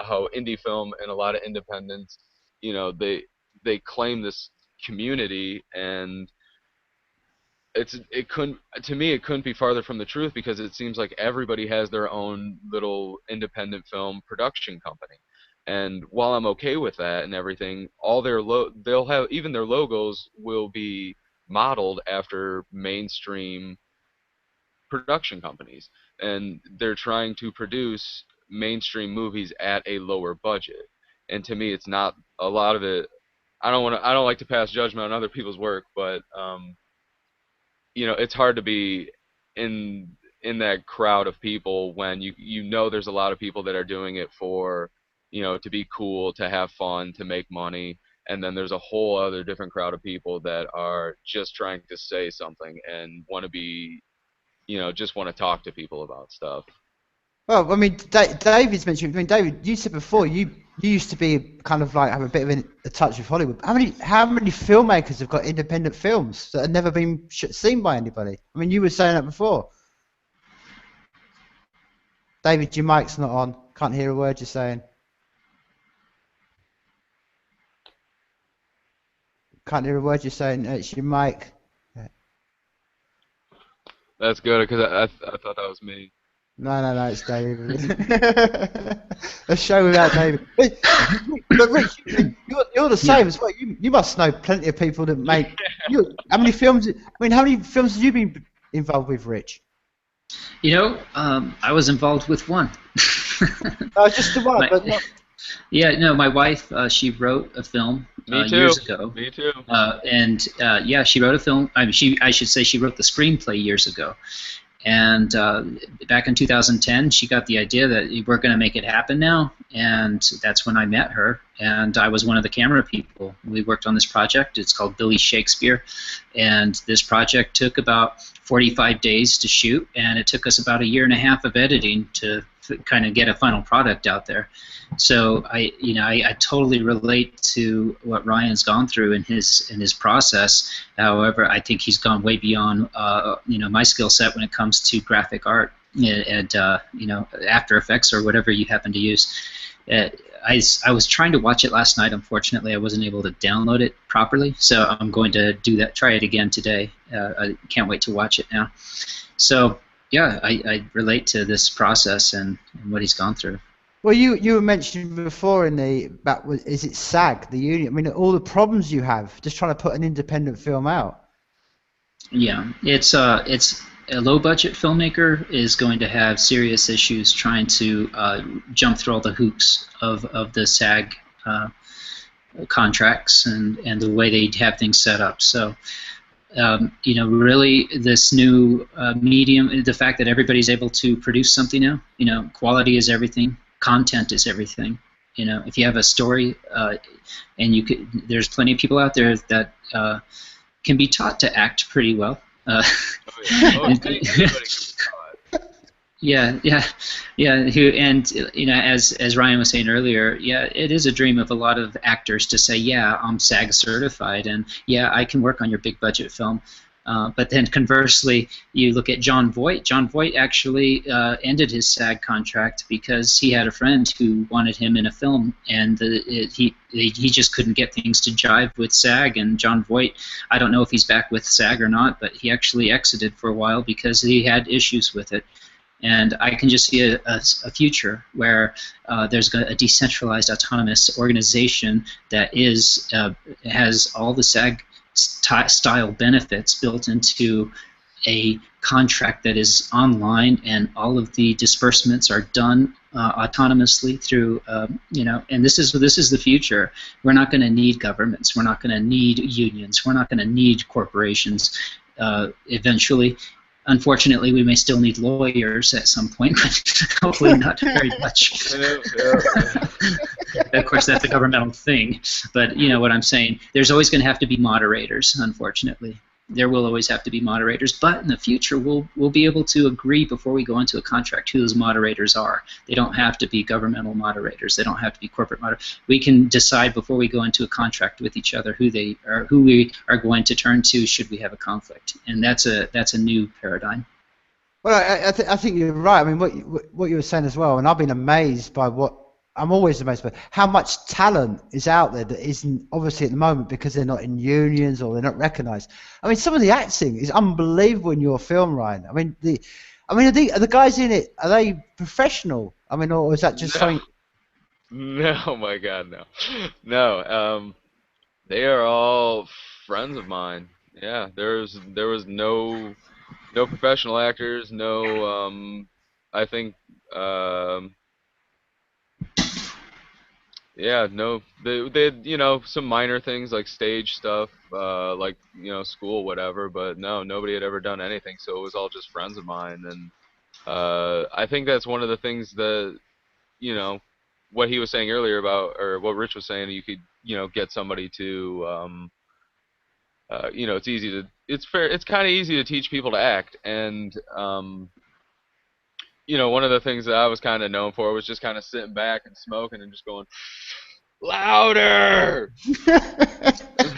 how indie film and a lot of independents, they claim this community, and it couldn't, to me, it couldn't be farther from the truth, because it seems like everybody has their own little independent film production company. And while I'm okay with that and everything, all they'll have, even their logos will be modeled after mainstream production companies, and they're trying to produce mainstream movies at a lower budget. And to me, it's not a lot of it. I don't like to pass judgment on other people's work, but it's hard to be in that crowd of people when there's a lot of people that are doing it for, to be cool, to have fun, to make money. And then there's a whole other different crowd of people that are just trying to say something and want to be, just want to talk to people about stuff. Well, I mean, David's mentioned. I mean, David, you said before you used to be kind of like have a bit of a touch with Hollywood. How many filmmakers have got independent films that have never been seen by anybody? I mean, you were saying that before. David, your mic's not on. Can't hear a word you're saying. Can't hear a word you're saying. It's your mic. That's good, because I thought that was me. No, it's David. A show without David. But Rich, you're the same as well. You must know plenty of people that make. How many films? I mean, how many films have you been involved with, Rich? I was involved with one. Just the one, but not. Yeah, no, my wife, she wrote a film years ago. Me too. Yeah, she wrote a film. I should say she wrote the screenplay years ago. And back in 2010, she got the idea that we're going to make it happen now, and that's when I met her. And I was one of the camera people. We worked on this project. It's called Billy Shakespeare, and this project took about 45 days to shoot, and it took us about a year and a half of editing to kind of get a final product out there. So I totally relate to what Ryan's gone through in his process. However, I think he's gone way beyond my skill set when it comes to graphic art and After Effects or whatever you happen to use. I was trying to watch it last night. Unfortunately, I wasn't able to download it properly, so I'm going to try it again today. I can't wait to watch it now. So yeah, I relate to this process and what he's gone through. Well, you were mentioning before is it SAG, the union? I mean, all the problems you have just trying to put an independent film out. Yeah, it's a low-budget filmmaker is going to have serious issues trying to jump through all the hoops of the SAG contracts and the way they have things set up. So, really, this new medium, the fact that everybody's able to produce something now, quality is everything. Content is everything. If you have a story, and there's plenty of people out there that can be taught to act pretty well. Yeah. As Ryan was saying earlier, yeah, it is a dream of a lot of actors to say, yeah, I'm SAG certified, and yeah, I can work on your big budget film. But then conversely, you look at John Voight. John Voight actually ended his SAG contract because he had a friend who wanted him in a film, and he just couldn't get things to jive with SAG. And John Voight, I don't know if he's back with SAG or not, but he actually exited for a while because he had issues with it. And I can just see a future where there's a decentralized, autonomous organization that has all the SAG style benefits built into a contract that is online and all of the disbursements are done autonomously through, and this is the future. We're not going to need governments. We're not going to need unions. We're not going to need corporations eventually. Unfortunately, we may still need lawyers at some point, but hopefully not very much. Of course, that's a governmental thing, but you know what I'm saying. There's always going to have to be moderators, unfortunately. There will always have to be moderators, but in the future, we'll be able to agree before we go into a contract who those moderators are. They don't have to be governmental moderators. They don't have to be corporate moderators. We can decide before we go into a contract with each other who we are going to turn to should we have a conflict, and that's a new paradigm. Well, I think you're right. I mean, what you were saying as well, and I've been amazed by I'm always amazed by how much talent is out there that isn't obviously at the moment because they're not in unions or they're not recognised. I mean, some of the acting is unbelievable in your film, Ryan. I mean, are the guys in it, are they professional? I mean, or is that just something? No, my God, no, no. They are all friends of mine. Yeah, there was no professional actors. No, I think. Yeah, no, they had, some minor things like stage stuff, like, school, whatever, but no, nobody had ever done anything, so it was all just friends of mine, and I think that's one of the things that, what he was saying earlier about, or what Rich was saying, you could, get somebody to, it's kind of easy to teach people to act, and, one of the things that I was kind of known for was just kind of sitting back and smoking and just going, louder!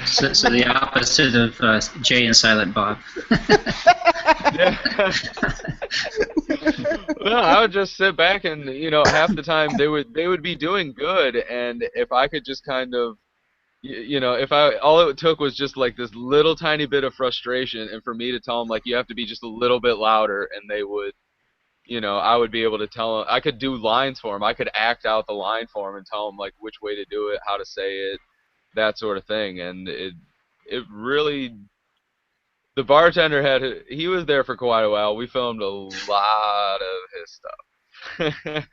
So the opposite of Jay and Silent Bob. No, I would just sit back and, half the time they would be doing good, and if I could just kind of, if all it took was just like this little tiny bit of frustration, and for me to tell them, like, you have to be just a little bit louder, and they would, I would be able to tell them, I could do lines for them, I could act out the line for them and tell them, like, which way to do it, how to say it, that sort of thing, and it really, the bartender he was there for quite a while. We filmed a lot of his stuff.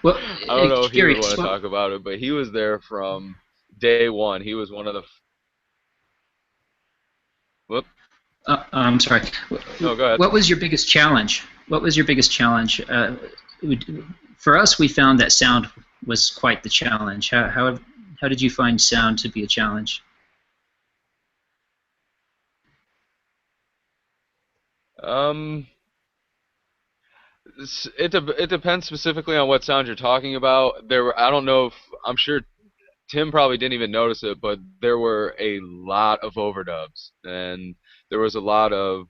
Well, I don't know if he would want to talk about it, but he was there from day one. He was one of the. Whoop. I'm sorry. No, go ahead. What was your biggest challenge? What was your biggest challenge? For us, we found that sound was quite the challenge. How did you find sound to be a challenge? It depends specifically on what sound you're talking about. I don't know if, I'm sure Tim probably didn't even notice it, but there were a lot of overdubs, and there was a lot of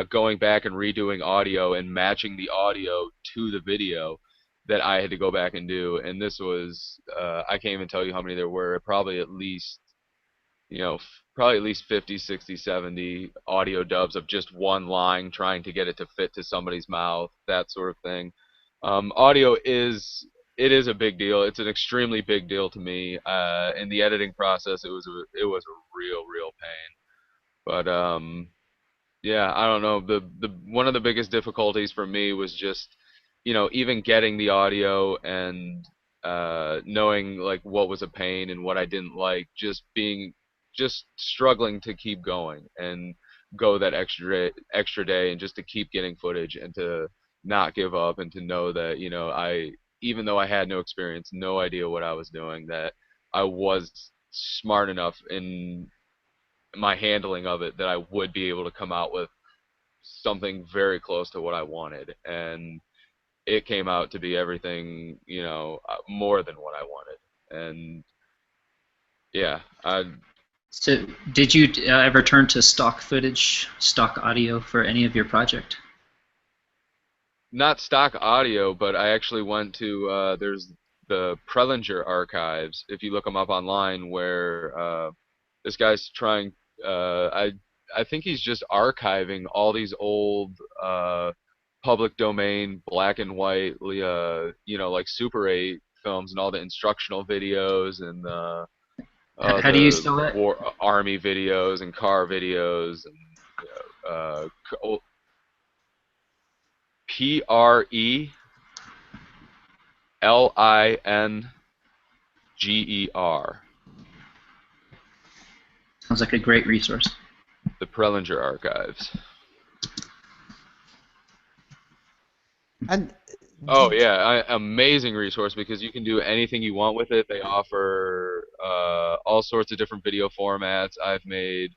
going back and redoing audio and matching the audio to the video that I had to go back and do. And this was, I can't even tell you how many there were. Probably at least, probably at least 50, 60, 70 audio dubs of just one line, trying to get it to fit to somebody's mouth, that sort of thing. Audio is a big deal. It's an extremely big deal to me. In the editing process, it was a real pain. But yeah, I don't know. The one of the biggest difficulties for me was just, even getting the audio and knowing, like, what was a pain and what I didn't like, just struggling to keep going and go that extra day, and just to keep getting footage and to not give up, and to know that, even though I had no experience, no idea what I was doing, that I was smart enough in my handling of it that I would be able to come out with something very close to what I wanted. And it came out to be everything, more than what I wanted. And yeah, So did you ever turn to stock footage, stock audio for any of your project? Not stock audio, but I actually went to, there's the Prelinger archives, if you look them up online, where this guy's trying, I think he's just archiving all these old public domain black and white, like Super 8 films, and all the instructional videos, and How do you spell that? army videos and car videos, and Prelinger, Sounds like a great resource. the Prelinger Archives. And Oh yeah, amazing resource because you can do anything you want with it. They offer all sorts of different video formats. I made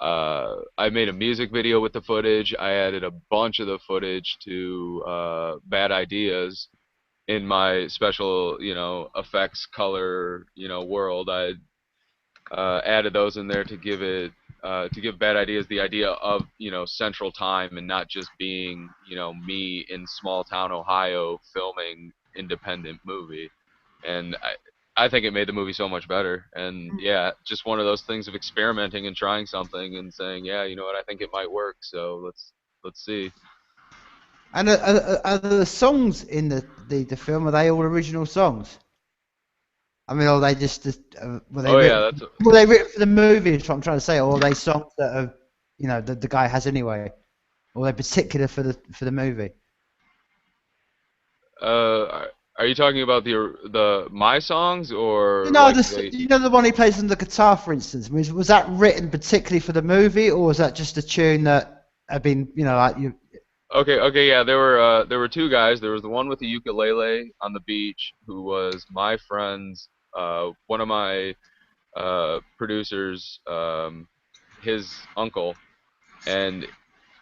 a music video with the footage. I added a bunch of the footage to Bad Ideas in my special, effects color, world. I added those in there to give it to give Bad Ideas the idea of central time and not just being me in small town Ohio filming independent movie. And I think it made the movie so much better. And yeah, just one of those things of experimenting and trying something and saying, yeah, you know what, I think it might work. So let's see. and are the songs in the film, are they all original songs? I mean, are they were they Oh yeah, written? Were they written for the movie? Is what I'm trying to say, or are they songs that are, the guy has anyway, or are they particular for the movie? Are you talking about the my songs or You know, like the? the one he plays on the guitar, for instance. Was that written particularly for the movie, or was that just a tune that had been, like you? Okay, yeah. There were two guys. There was the one with the ukulele on the beach, who was my friend's, one of my producers, his uncle, and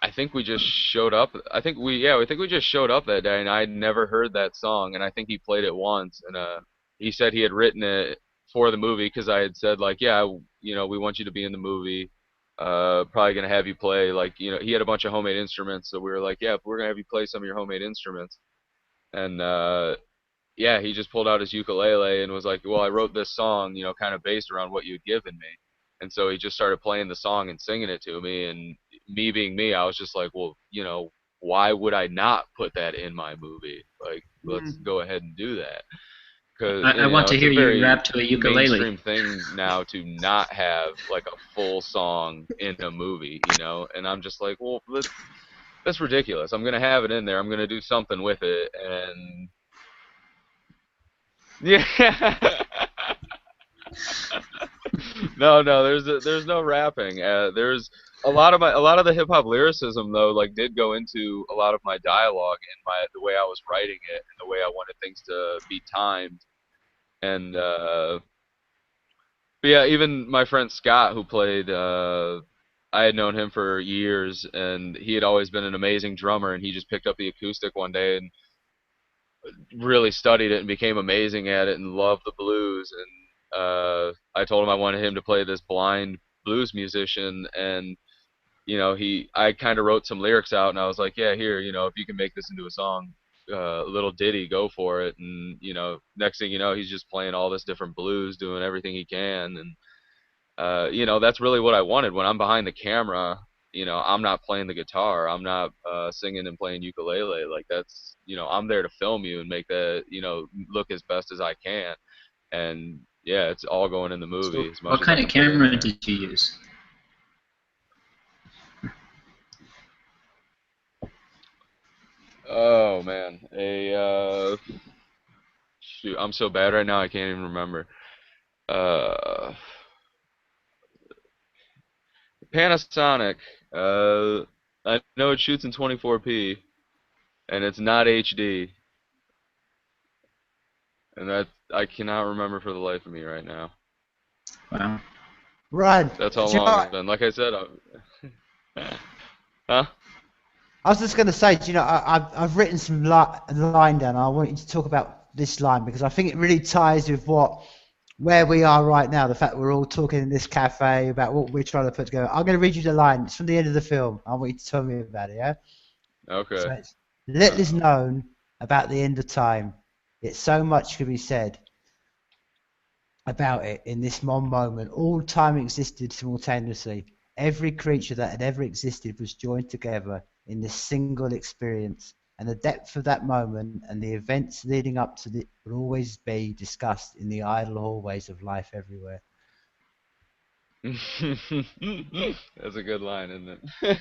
I think we just showed up. I think we just showed up that day, and I'd never heard that song, and I think he played it once, and he said he had written it for the movie because I had said like, yeah, we want you to be in the movie. Probably gonna have you play like, he had a bunch of homemade instruments, so we were like, yeah, we're gonna have you play some of your homemade instruments, and yeah, he just pulled out his ukulele and was like, well, I wrote this song, kind of based around what you'd given me. And so he just started playing the song and singing it to me. And me being me, I was just like, well, why would I not put that in my movie? Like, let's go ahead and do that. Because, I want to it's a hear you very rap to a ukulele. mainstream thing now to not have like a full song in a movie, And I'm just like, well, that's ridiculous. I'm gonna have it in there. I'm gonna do something with it, and yeah. No, there's no rapping. There's a lot of the hip hop lyricism though, like did go into a lot of my dialogue and the way I was writing it and the way I wanted things to be timed. And but yeah, even my friend Scott who played, I had known him for years and he had always been an amazing drummer and he just picked up the acoustic one day and really studied it and became amazing at it and loved the blues. And I told him I wanted him to play this blind blues musician, and I kind of wrote some lyrics out, and I was like, yeah, here, if you can make this into a song, a little ditty, go for it. And next thing you know, he's just playing all this different blues, doing everything he can, and that's really what I wanted when I'm behind the camera. I'm not playing the guitar. I'm not singing and playing ukulele. Like that's, I'm there to film you and make that, look as best as I can. And yeah, it's all going in the movie So as much what as I kind can of put in camera there. did you use? Oh man, shoot, I'm so bad right now I can't even remember. Uh, Panasonic. I know it shoots in 24p, and it's not HD. And that I cannot remember for the life of me right now. Wow. Right. That's Do how you know long what? it's been. Like I said, huh? I was just going to say, do you know, I've written some line down. I want you to talk about this line because I think it really ties with where we are right now. The fact we're all talking in this cafe about what we're trying to put together. I'm going to read you the line. It's from the end of the film. I want you to tell me about it. Yeah. So Okay. it's little is known about the end of time. Yet so much could be said about it in this one moment. All time existed simultaneously. Every creature that had ever existed was joined together in this single experience, and the depth of that moment and the events leading up to it will always be discussed in the idle hallways of life everywhere. That's a good line, isn't it?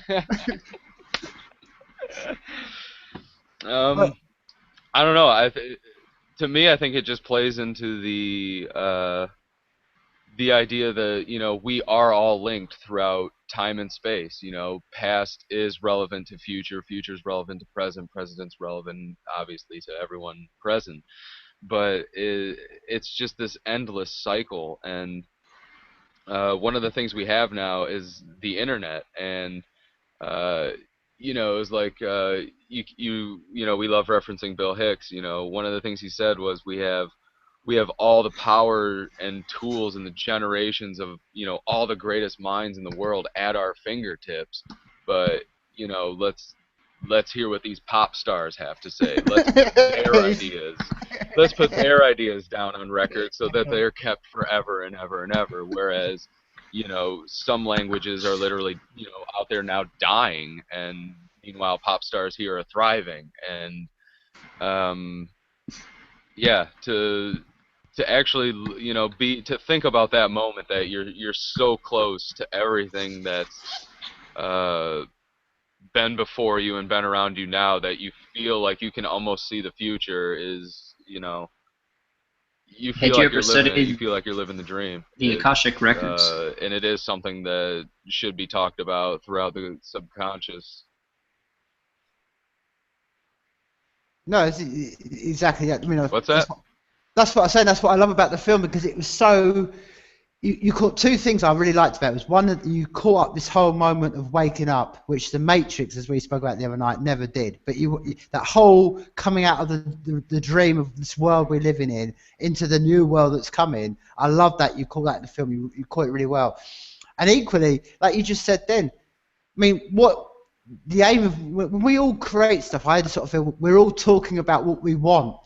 But I don't know. To me, I think it just plays into the idea that we are all linked throughout time and space. Past is relevant to future, future is relevant to present, present's relevant obviously to everyone present. But it's just this endless cycle, and one of the things we have now is the internet, and uh, it's like we love referencing Bill Hicks. One of the things he said was we have all the power and tools and the generations of all the greatest minds in the world at our fingertips, but let's hear what these pop stars have to say. Let's put their ideas down on record so that they're kept forever and ever and ever. Whereas some languages are literally out there now dying, and meanwhile pop stars here are thriving. And um, yeah, to actually be to think about that moment that you're so close to everything that's uh, been before you and been around you now, that you feel like you can almost see the future, is you Had feel you like ever you're living it. You studied feel like you're living the dream. the Akashic Records? And it is something that should be talked about throughout the subconscious. no, exactly. I mean, What's that? that's what I'm saying. That's what I love about the film, because it was so. You caught two things I really liked about it. Was one, that you caught up this whole moment of waking up, which the Matrix, as we spoke about the other night, never did. But that whole coming out of the dream of this world we're living in into the new world that's coming. I love that you caught that in the film. You caught it really well. And equally, like you just said then, I mean, what the aim of when we all create stuff, I sort of feel we're all talking about what we want.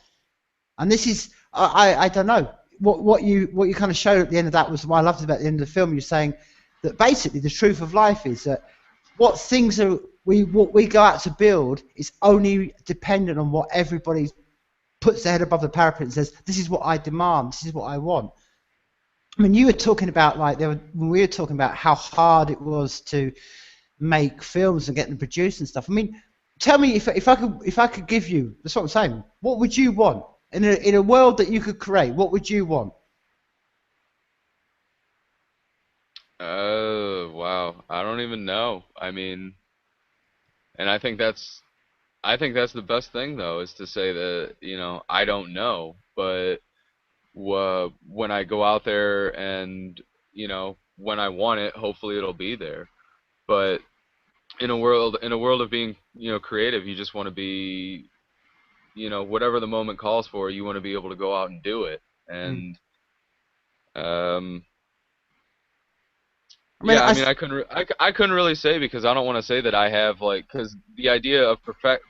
And this is, I don't know, what you kind of showed at the end of that was what I loved about the end of the film. You're saying that basically the truth of life is that what we go out to build is only dependent on what everybody puts their head above the parapet and says, this is what I demand, this is what I want. I mean, you were talking about when we were talking about how hard it was to make films and get them produced and stuff. I mean, tell me if I could give you, that's what I'm saying, what would you want? In a world that you could create, what would you want? Oh, wow. I don't even know. I mean, and I think that's the best thing, though, is to say that, I don't know, but when I go out there and, when I want it, hopefully it'll be there. But in a world of being, creative, you just want to be, whatever the moment calls for, you want to be able to go out and do it. Mm. And um I mean, yeah, I mean, I couldn't really say, because I don't want to say that I have, like, because the idea of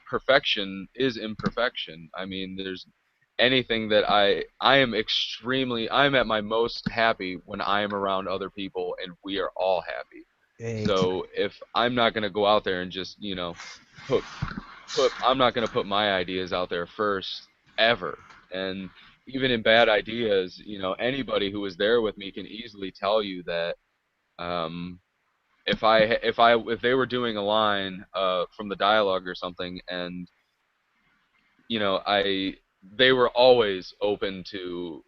perfection is imperfection. I mean, there's anything that I'm at my most happy when I am around other people and we are all happy. So if I'm not gonna go out there and just put I'm not gonna put my ideas out there first ever. And even in bad ideas, anybody who was there with me can easily tell you that um, if they were doing a line from the dialogue or something, and they were always open to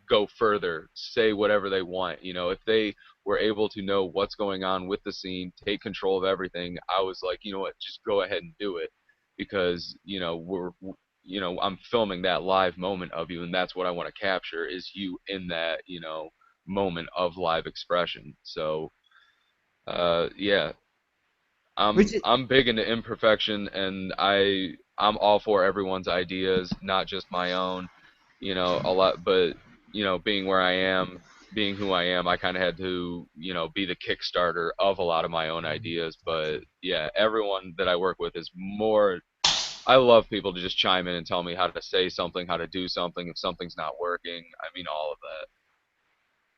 go further, say whatever they want. If they were able to know what's going on with the scene, take control of everything, I was like, you know what, just go ahead and do it, because I'm filming that live moment of you, and that's what I want to capture, is you in that moment of live expression. So yeah, which I'm big into imperfection, and I'm all for everyone's ideas, not just my own. A lot, but being where I am, being who I am, I kind of had to be the Kickstarter of a lot of my own ideas. But yeah, everyone that I work with is more. I love people to just chime in and tell me how to say something, how to do something, if something's not working. I mean, all of that.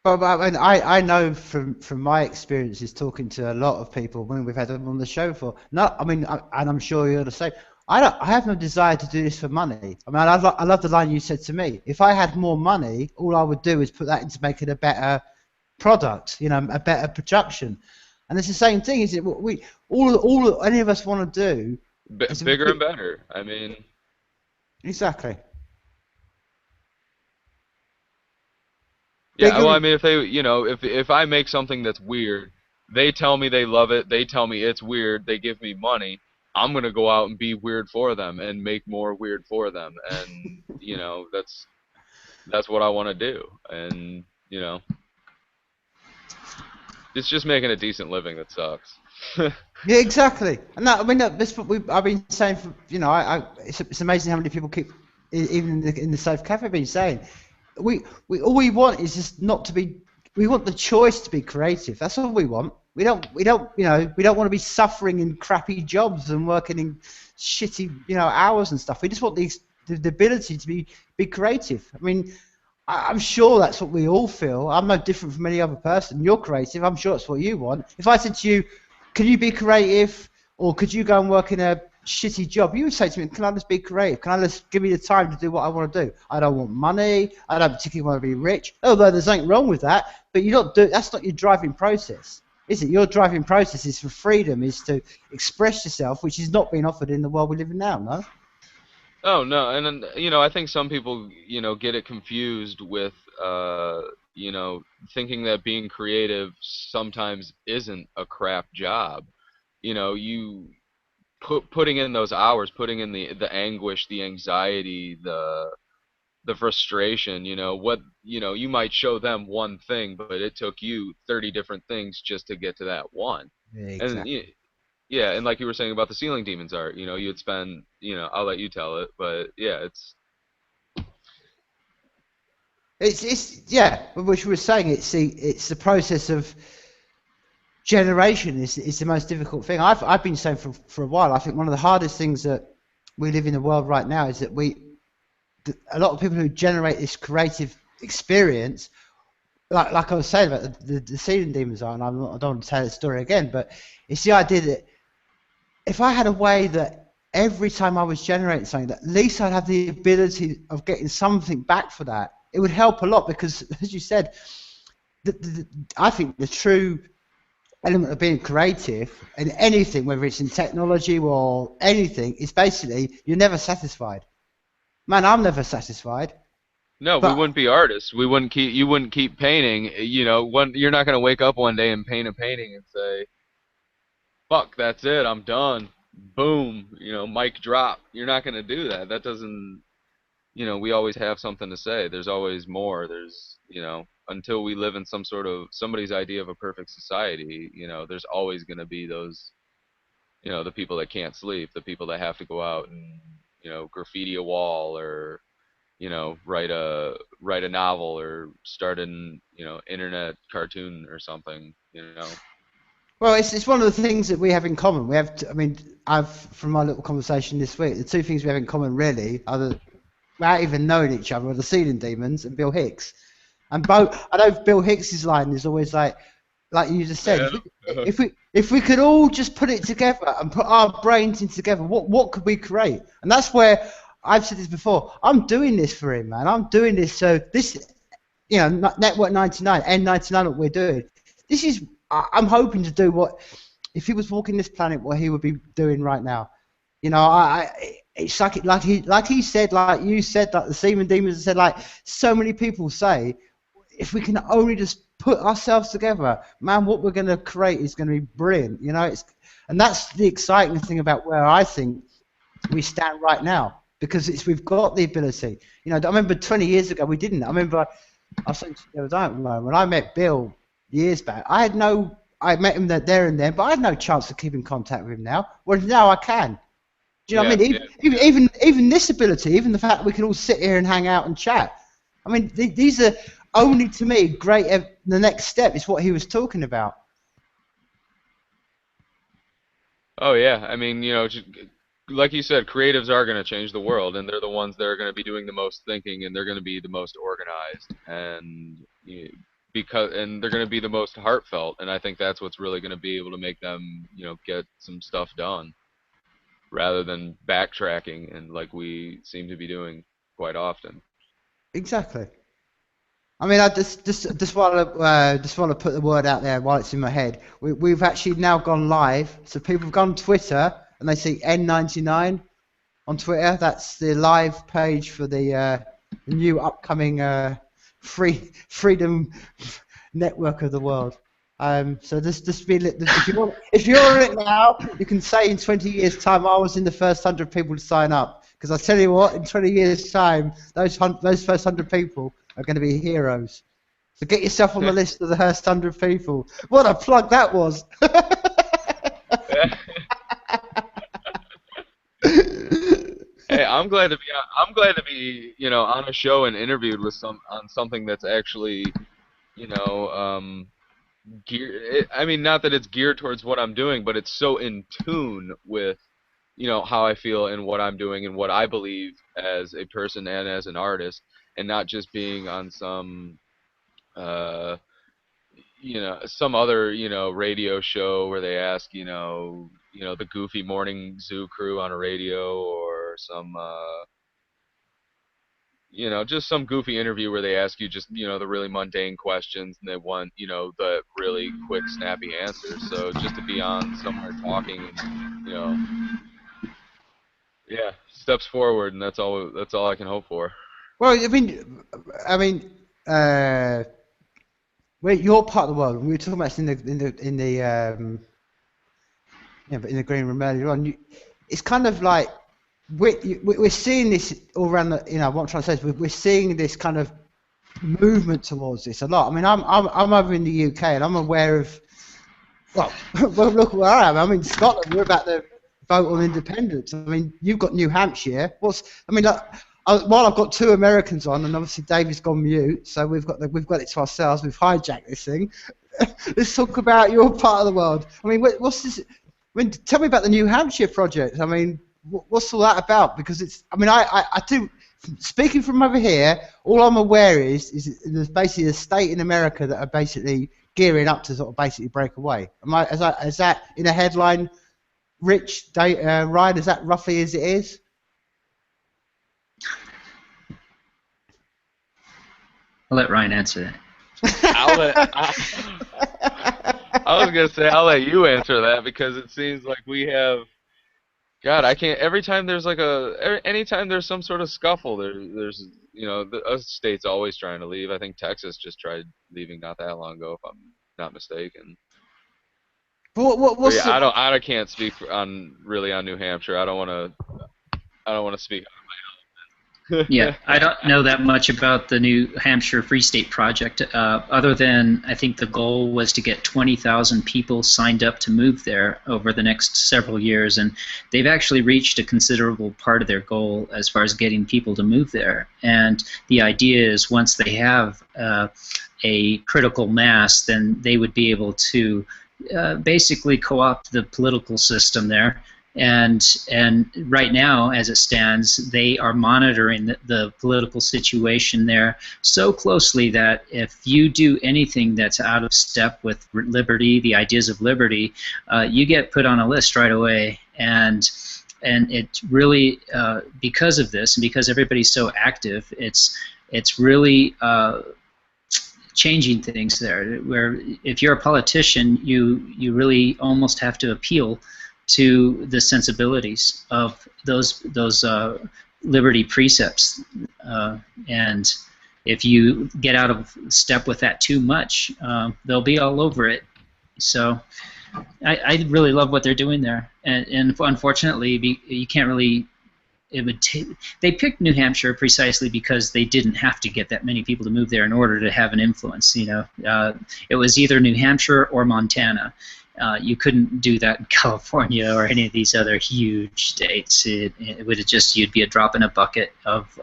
But I mean, I know from my experiences talking to a lot of people when we've had them on the show before. No, I mean, and I'm sure you're the same. I have no desire to do this for money. I mean, I love the line you said to me. If I had more money, all I would do is put that into making a better product, you know, a better production. And it's the same thing, is it? What we all any of us want to do is Bigger and better. I mean, exactly yeah. Well, bigger. I mean, if they, if I make something that's weird, they tell me they love it. They tell me it's weird. They give me money. I'm gonna go out and be weird for them and make more weird for them. And that's what I want to do. And it's just making a decent living that sucks. Yeah, exactly. And that, I mean, that's what I've been saying for, you know, it's amazing how many people keep, even in the Safe Cafe, been saying, we all we want is just not to be, we want the choice to be creative. That's all we want. We don't, you know, we don't want to be suffering in crappy jobs and working in shitty, you know, hours and stuff. We just want the ability to be creative. I mean, I'm sure that's what we all feel. I'm no different from any other person. You're creative. I'm sure that's what you want. If I said to you, can you be creative, or could you go and work in a shitty job? You would say to me, can I just be creative? Can I just give me the time to do what I want to do? I don't want money. I don't particularly want to be rich. Although there's nothing wrong with that, but that's not your driving process, is it? Your driving process is for freedom, is to express yourself, which is not being offered in the world we live in now, no? Oh no, and then, I think some people, get it confused with, you know, thinking that being creative sometimes isn't a crap job. You putting in those hours, putting in the anguish, the anxiety, the frustration. You might show them one thing, but it took you 30 different things just to get to that one. Yeah, And exactly. yeah, and like you were saying about the ceiling demons art, you'd spend, I'll let you tell it, but yeah, it's It's yeah, which we were saying, it's the process of generation is the most difficult thing. I've been saying for a while. I think one of the hardest things that we live in the world right now is that a lot of people who generate this creative experience, like I was saying about the ceiling demons are, and I don't want to tell the story again, but it's the idea that if I had a way that every time I was generating something, that at least I'd have the ability of getting something back for that, it would help a lot, because, as you said, I think the true element of being creative in anything, whether it's in technology or anything, is basically you're never satisfied. Man, I'm never satisfied. no, we But wouldn't be artists. You wouldn't keep painting. You're not gonna wake up one day and paint a painting and say, "Fuck, that's it, I'm done." Boom, mic drop. You're not gonna do that. That doesn't. We always have something to say. There's always more. Until we live in some sort of somebody's idea of a perfect society, there's always going to be those, the people that can't sleep, the people that have to go out and, graffiti a wall, or, write a novel, or start an, internet cartoon or something. well, it's one of the things that we have in common. We have, I mean, from my little conversation this week, the two things we have in common really are without even knowing each other, are the Ceiling Demons and Bill Hicks. And both, I know Bill Hicks's line is always like you just said, Yeah. if we could all just put it together and put our brains in together, what could we create? And that's where I've said this before. I'm doing this for him, man. I'm doing this so this, you know, Network 99, N99, what we're doing. This is, I'm hoping to do what, if he was walking this planet, what he would be doing right now. You know, it's like he said, like you said, like the Seaman Demons said, like so many people say, if we can only just put ourselves together, man, what we're going to create is going to be brilliant. You know, and that's the exciting thing about where I think we stand right now, because we've got the ability. You know, I remember 20 years ago we didn't. I remember I was saying to you the other day, when I met Bill years back, I met him there and then, but I had no chance to keep in contact with him now. Whereas now I can. Do you know what I Yeah, mean? yeah, Even, yeah. even even this ability, even the fact that we can all sit here and hang out and chat. I mean, these are only, to me, great. The next step is what he was talking about. Oh yeah, I mean, like you said, creatives are going to change the world, and they're the ones that are going to be doing the most thinking, and they're going to be the most organized, and they're going to be the most heartfelt, and I think that's what's really going to be able to make them, get some stuff done, rather than backtracking, and like we seem to be doing quite often. Exactly. I mean, I just want to put the word out there while it's in my head. We've actually now gone live, so people have gone on Twitter and they see N99 on Twitter. That's the live page for the new upcoming freedom network of the world. So just be if you're on it now, you can say in 20 years' time I was in the first 100 people to sign up. Because I tell you what, in 20 years' time, those first 100 people are going to be heroes. So get yourself on the list of the first 100 people. What a plug that was! Hey, I'm glad to be on a show and interviewed with on something that's actually I mean, not that it's geared towards what I'm doing, but it's so in tune with how I feel and what I'm doing and what I believe as a person and as an artist, and not just being on some some other radio show where they ask the goofy morning zoo crew on a radio, or some just some goofy interview where they ask you just the really mundane questions, and they want the really quick snappy answers. So just to be on somewhere talking and yeah, steps forward, and that's all I can hope for. Well, I mean, well, you're part of the world. We were talking about this in the green room earlier on. It's kind of like we're seeing this all around. What I'm trying to say is we're seeing this kind of movement towards this a lot. I mean, I'm over in the UK and I'm aware of. Well, look where I am. I'm in Scotland. We're about to vote on independence. I mean, you've got New Hampshire. While I've got two Americans on, and obviously David's gone mute, so we've got it to ourselves. We've hijacked this thing. Let's talk about your part of the world. I mean, what's this? I mean, tell me about the New Hampshire project. I mean, what's all that about? Because it's. I mean, I do. Speaking from over here, all I'm aware is there's basically a state in America that are basically gearing up to sort of basically break away. Is that in a headline? Rich, Ryan, is that roughly as it is? I'll let Ryan answer that. I was gonna say I'll let you answer that, because it seems like we have. God, I can't. Every time there's anytime there's some sort of scuffle, there's a state's always trying to leave. I think Texas just tried leaving not that long ago, if I'm not mistaken. What's I can't speak on New Hampshire. I don't want to speak. Yeah, I don't know that much about the New Hampshire Free State Project, other than I think the goal was to get 20,000 people signed up to move there over the next several years, and they've actually reached a considerable part of their goal as far as getting people to move there. And the idea is once they have a critical mass, then they would be able to basically co-opt the political system there. And right now, as it stands, they are monitoring the political situation there so closely that if you do anything that's out of step with liberty, the ideas of liberty, you get put on a list right away. And it really, because of this, and because everybody's so active, it's really changing things there. Where if you're a politician, you really almost have to appeal to the sensibilities of those liberty precepts, and if you get out of step with that too much, they'll be all over it. So I really love what they're doing there, and unfortunately you can't really. They picked New Hampshire precisely because they didn't have to get that many people to move there in order to have an influence. It was either New Hampshire or Montana. You couldn't do that in California or any of these other huge states. It would have just, you'd be a drop in a bucket of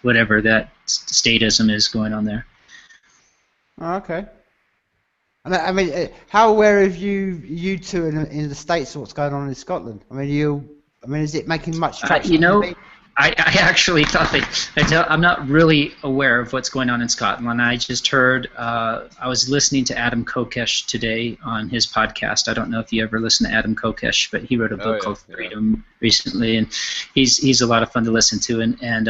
whatever that statism is going on there. Oh, okay. And I mean, how aware of you two in the States of what's going on in Scotland? I mean, is it making much traction? I actually thought I'm not really aware of what's going on in Scotland. I just heard, I was listening to Adam Kokesh today on his podcast. I don't know if you ever listen to Adam Kokesh, but he wrote a book called Freedom recently, and he's a lot of fun to listen to. And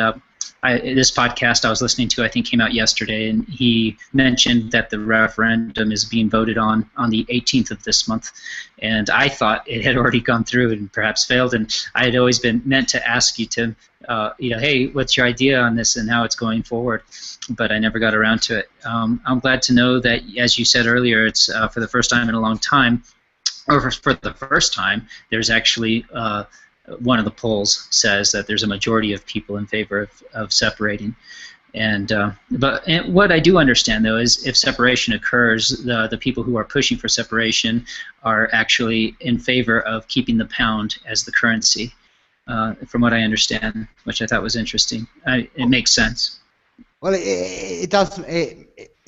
this podcast I was listening to, I think, came out yesterday, and he mentioned that the referendum is being voted on the 18th of this month, and I thought it had already gone through and perhaps failed, and I had always been meant to ask you, Tim, hey, what's your idea on this and how it's going forward, but I never got around to it. I'm glad to know that, as you said earlier, it's for the first time in a long time, or for the first time, there's actually one of the polls says that there's a majority of people in favor of separating. And what I do understand, though, is if separation occurs, the people who are pushing for separation are actually in favor of keeping the pound as the currency, from what I understand, which I thought was interesting. It makes sense. Well, it does.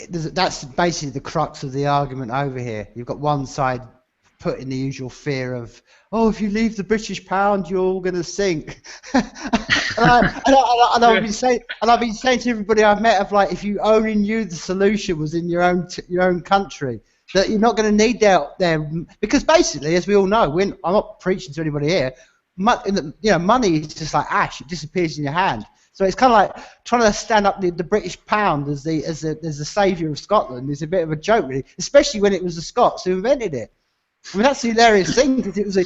That's basically the crux of the argument over here. You've got one side putting the usual fear of, oh, if you leave the British pound, you're all going to sink. and I've been saying to everybody I've met, of like, if you only knew the solution was in your own country, that you're not going to need their because basically, as we all know, I'm not preaching to anybody here. Money is just like ash; it disappears in your hand. So it's kind of like trying to stand up the British pound as the saviour of Scotland is a bit of a joke, really, especially when it was the Scots who invented it. I mean, that's the hilarious thing, because it was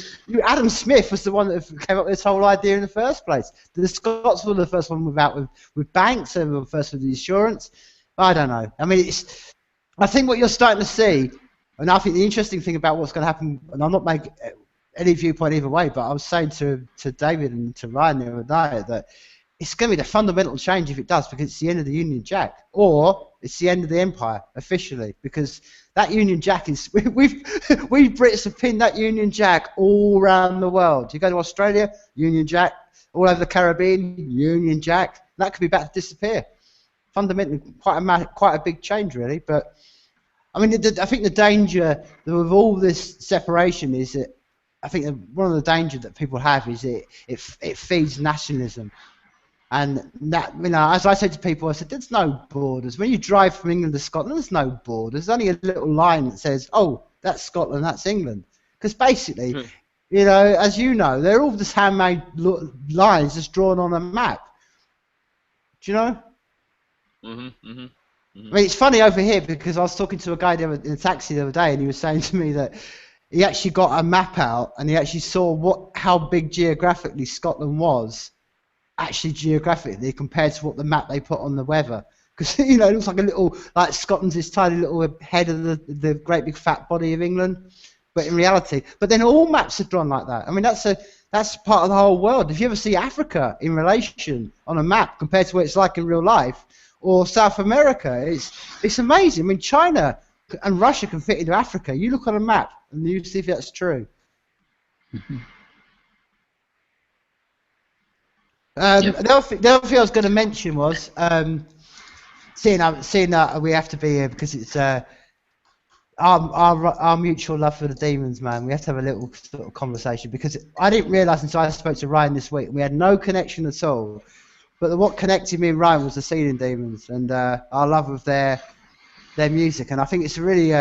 Adam Smith was the one that came up with this whole idea in the first place. The Scots were the first one with banks, and were the first with the insurance. I don't know. I mean, I think what you're starting to see, and I think the interesting thing about what's going to happen, and I'm not making any viewpoint either way, but I was saying to David and to Ryan the other day that it's going to be the fundamental change if it does, because it's the end of the Union Jack, or it's the end of the empire officially, because that Union Jack is we Brits have pinned that Union Jack all around the world. You go to Australia, Union Jack; all over the Caribbean, Union Jack. That could be about to disappear. Fundamentally, quite a big change, really. But I mean, I think the danger with all this separation is that I think one of the dangers that people have is it feeds nationalism. And that, as I said to people, I said, there's no borders. When you drive from England to Scotland, there's no borders. There's only a little line that says, oh, that's Scotland, that's England. Because basically, as you know, they're all just handmade lines just drawn on a map. Do you know? I mean, it's funny over here, because I was talking to a guy in a taxi the other day, and he was saying to me that he actually got a map out, and he actually saw how big geographically Scotland was, actually geographically, compared to what the map they put on the weather. Because it looks like a little, like Scotland's this tiny little head of the great big fat body of England, but in reality, but then all maps are drawn like that. I mean, that's part of the whole world. If you ever see Africa in relation on a map compared to what it's like in real life, or South America, it's amazing. I mean, China and Russia can fit into Africa. You look on a map and you see if that's true. The other thing I was going to mention was seeing that we have to be here because it's our mutual love for the demons, man. We have to have a little sort of conversation, because I didn't realise until I spoke to Ryan this week. We had no connection at all, but what connected me and Ryan was the Ceiling Demons and our love of their music. And I think it's a really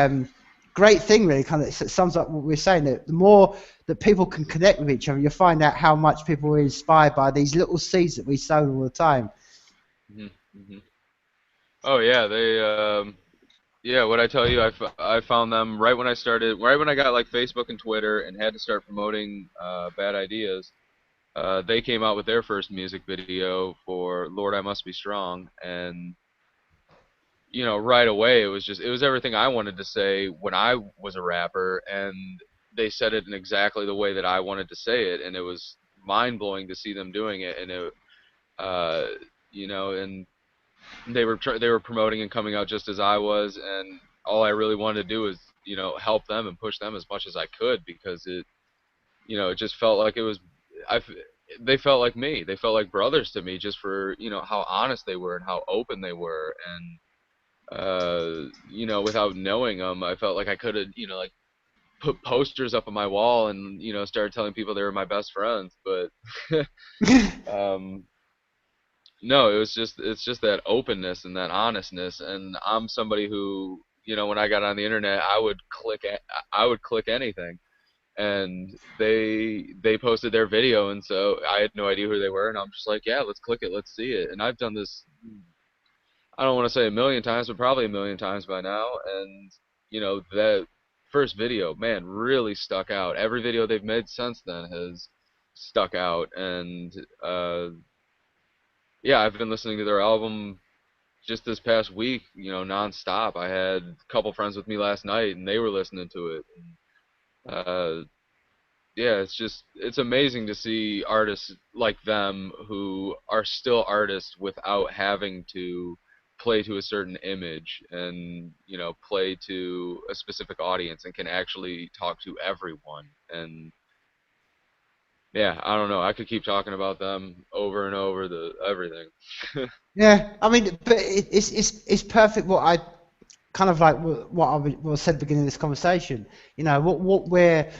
great thing, really. Kind of sums up what we're saying, that the more that people can connect with each other, you'll find out how much people are inspired by these little seeds that we sow all the time. Oh yeah, they yeah, what I tell you, I found them right when I got like Facebook and Twitter and had to start promoting bad ideas. They came out with their first music video for Lord I Must Be Strong, and right away it was everything I wanted to say when I was a rapper, and they said it in exactly the way that I wanted to say it, and it was mind-blowing to see them doing it. And it and they were promoting and coming out just as I was, and all I really wanted to do was help them and push them as much as I could, because it just felt like they felt like me. They felt like brothers to me, just for how honest they were and how open they were. And without knowing them, I felt like I could have like put posters up on my wall and started telling people they were my best friends. But no, it's just that openness and that honestness. And I'm somebody who when I got on the internet, I would click anything. and they posted their video, and so I had no idea who they were, and I'm just like, yeah, let's click it, let's see it. And I've done this, I don't want to say a million times, but probably a million times by now. And that first video, man, really stuck out. Every video they've made since then has stuck out, and yeah, I've been listening to their album just this past week, nonstop. I had a couple friends with me last night, and they were listening to it. And, yeah, it's amazing to see artists like them who are still artists without having to play to a certain image and play to a specific audience, and can actually talk to everyone. And yeah, I don't know, I could keep talking about them over and over, the everything. Yeah, I mean, but it's perfect. What I kind of like what I said at the beginning of this conversation. What where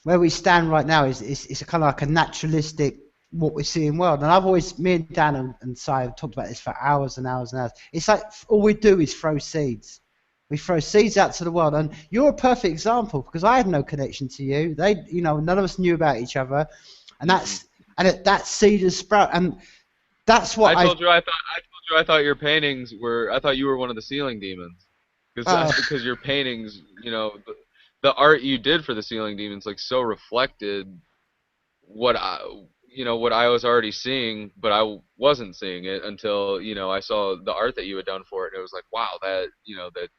we stand right now is a kind of like a naturalistic what we see in world. And I've always, me and Dan and Si have talked about this for hours and hours and hours. It's like all we do is throw seeds. We throw seeds out to the world, and you're a perfect example because I had no connection to you. None of us knew about each other, and that seed has sprout, and that's what I thought your paintings were. I thought you were one of the ceiling demons, because your paintings, the art you did for the ceiling demons, like, so reflected what I was already seeing, but I wasn't seeing it until I saw the art that you had done for it, and it was like, wow, that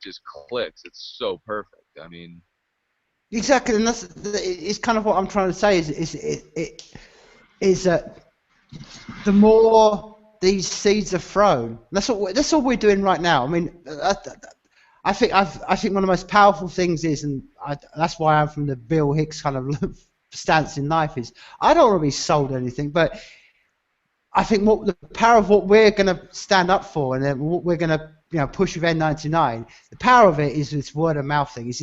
just clicks. It's so perfect. I mean, exactly, and it's kind of what I'm trying to say is that the more these seeds are thrown, that's all we're doing right now. I mean, I think one of the most powerful things is, and that's why I'm from the Bill Hicks kind of stance in life, is I don't want to be sold anything, but I think what the power of what we're going to stand up for, and then what we're going to push with N99, the power of it is this word of mouth thing.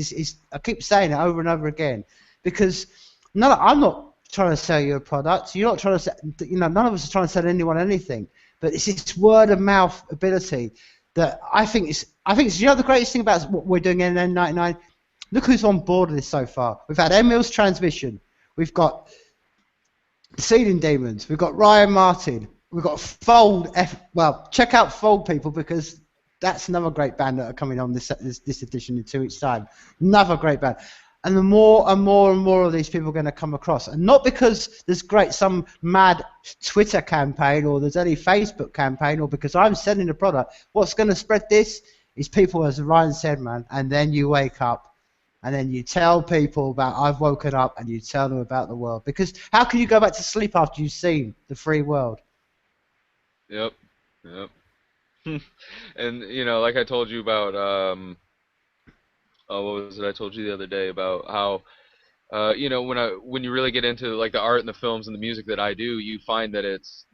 I keep saying it over and over again, because I'm not trying to sell you a product. You're not trying to sell, none of us are trying to sell anyone anything, but it's this word of mouth ability that I think is the greatest thing about what we're doing in N99. Look who's on board with this so far. We've had Emil's Transmission. We've got Ceiling Demons. We've got Ryan Martin. We've got Fold. Well, check out Fold, people, because that's another great band that are coming on this edition in 2 weeks' time. Another great band. And the more and more and more of these people are going to come across. And not because there's some mad Twitter campaign or there's any Facebook campaign or because I'm selling a product. What's going to spread this is people, as Ryan said, man, and then you wake up. And then you tell people about I've woken up, and you tell them about the world. Because how can you go back to sleep after you've seen the free world? Yep. And like I told you about, what was it I told you the other day about how, when you really get into like the art and the films and the music that I do, you find that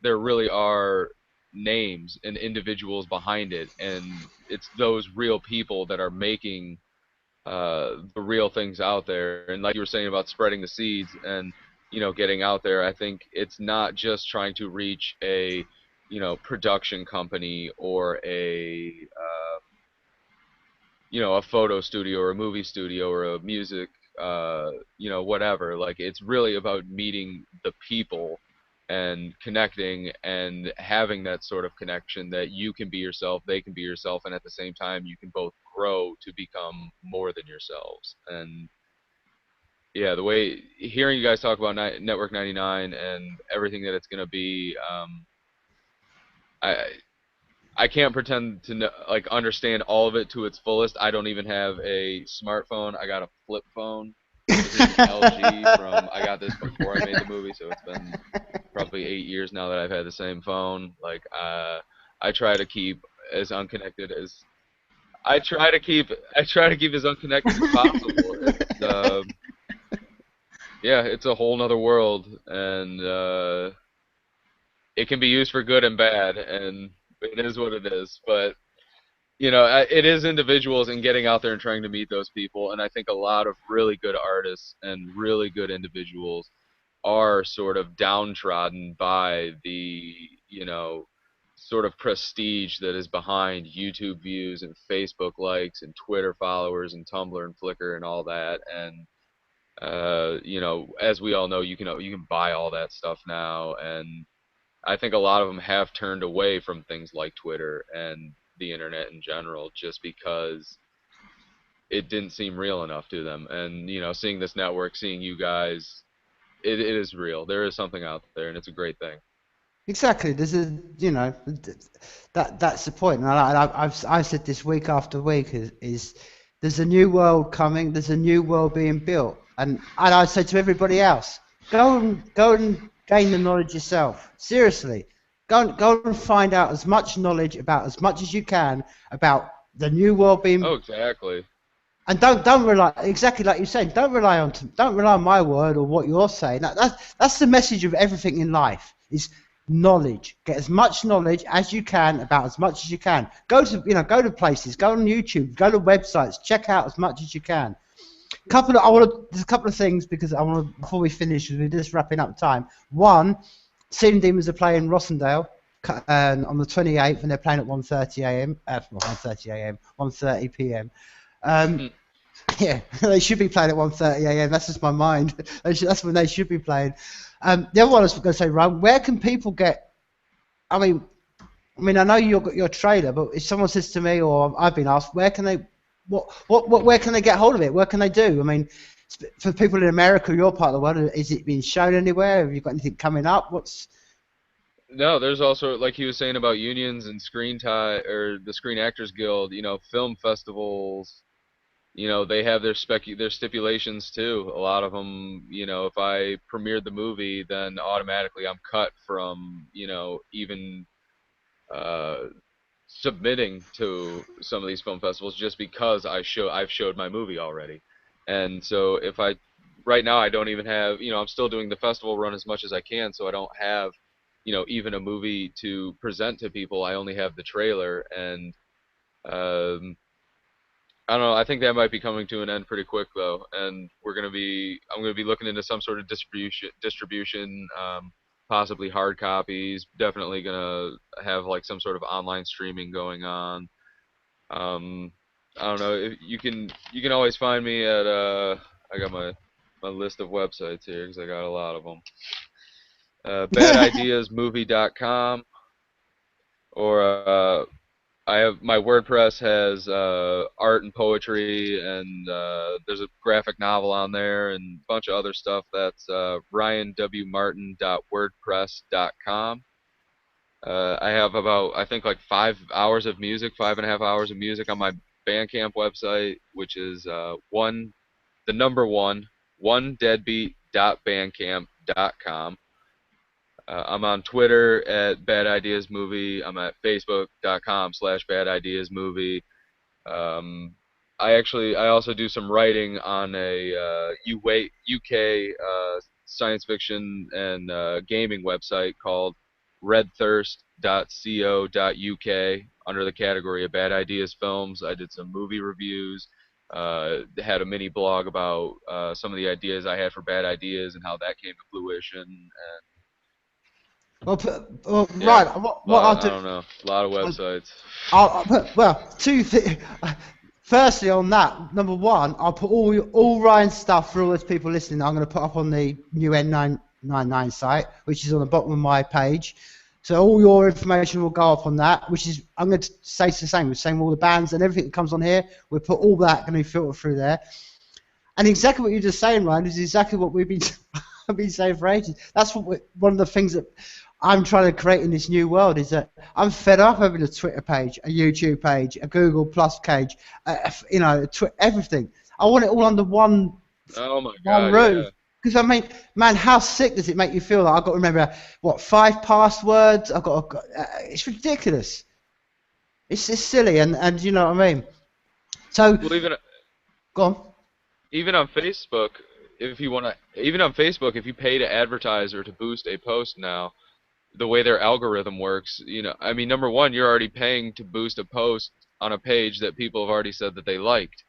there really are names and individuals behind it, and it's those real people that are making the real things out there. And like you were saying about spreading the seeds and getting out there, I think it's not just trying to reach a production company or a photo studio or a movie studio or a music whatever. Like, it's really about meeting the people and connecting and having that sort of connection that you can be yourself, they can be yourself, and at the same time you can both grow to become more than yourselves. And yeah, the way hearing you guys talk about Network 99 and everything that it's going to be, I I can't pretend to understand all of it to its fullest. I don't even have a smartphone. I got a flip phone. This is an LG from, I got this before I made the movie, so it's been probably 8 years now that I've had the same phone. Like, I try to keep as unconnected as I try to keep as unconnected as possible. Yeah, it's a whole nother world, and it can be used for good and bad, and it is what it is. But it is individuals and getting out there and trying to meet those people. And I think a lot of really good artists and really good individuals are sort of downtrodden by the, sort of prestige that is behind YouTube views and Facebook likes and Twitter followers and Tumblr and Flickr and all that. And You know, as we all know, you can buy all that stuff now, and I think a lot of them have turned away from things like Twitter and the internet in general, just because it didn't seem real enough to them. And you know, seeing this network, seeing you guys, it is real. There is something out there, and it's a great thing. Exactly. There's a, that's the point. And I've said this week after week is there's a new world coming. There's a new world being built. And I say to everybody else, go and gain the knowledge yourself. Seriously, go and find out as much knowledge about as much as you can about the new world being. Oh, exactly. And don't rely, exactly like you said, don't rely on my word or what you're saying. That's the message of everything in life is knowledge. Get as much knowledge as you can about as much as you can. Go to places, go on YouTube, go to websites, check out as much as you can. There's a couple of things because I want to, before we finish, we're just wrapping up time. One, Sealing Demons are playing Rossendale on the 28th, and they're playing at 1:30 a.m. 1:30 a.m. 1:30 p.m. Yeah, they should be playing at 1:30 a.m. That's just my mind. That's when they should be playing. The other one I was going to say, Ryan, where can people get? I mean, I know you've got your trailer, but if someone says to me, or I've been asked, where can they, where can they get hold of it? What can they do? I mean, for people in America, your part of the world, is it being shown anywhere? Have you got anything coming up? No, there's also, like he was saying about unions and or the Screen Actors Guild. You know, film festivals. You know, they have their stipulations too. A lot of them, you know, if I premiered the movie, then automatically I'm cut from, you know, even uh, submitting to some of these film festivals just because I've showed my movie already. And so right now I don't even have, you know, I'm still doing the festival run as much as I can, so I don't have, you know, even a movie to present to people. I only have the trailer, and um, I don't know. I think that might be coming to an end pretty quick though, and I'm gonna be looking into some sort of distribution, possibly hard copies. Definitely gonna have like some sort of online streaming going on. Um, I don't know. If you can always find me at I got my list of websites here because I got a lot of them. Badideasmovie.com, or I have my WordPress has art and poetry, and there's a graphic novel on there and a bunch of other stuff. That's ryanwmartin.wordpress.com. I have about, I think, like 5 hours of music, 5.5 hours of music on my Bandcamp website, which is the number one deadbeat.bandcamp.com. I'm on Twitter at Bad Ideas Movie. I'm at Facebook.com/BadIdeasMovie. Um, I also do some writing on a UK science fiction and gaming website called redthirst.co.uk under the category of Bad Ideas Films. I did some movie reviews. Had a mini blog about some of the ideas I had for Bad Ideas and how that came to fruition. And yeah, Right. What I'll I do. don't know, a lot of websites. I'll put, well, two things. Firstly, on that, number one, I'll put all Ryan's stuff for all those people listening. I'm going to put up on the new N999 site, which is on the bottom of my page. So all your information will go up on that, which is, I'm going to say the same. We're saying all the bands and everything that comes on here. We'll put all that going to be filtered through there. And exactly what you're just saying, Ryan, is exactly what we've been I've been saying for ages. That's one of the things that I'm trying to create in this new world is that I'm fed up having a Twitter page, a YouTube page, a Google Plus page, everything. I want it all under one Oh my God, roof. yeah. Because I mean, man, how sick does it make you feel? Like I've got to remember 5 passwords. It's ridiculous. It's silly, and you know what I mean. So Well, go on. even on Facebook, if you pay to advertise or to boost a post now, the way their algorithm works, you know, I mean, number one, you're already paying to boost a post on a page that people have already said that they liked.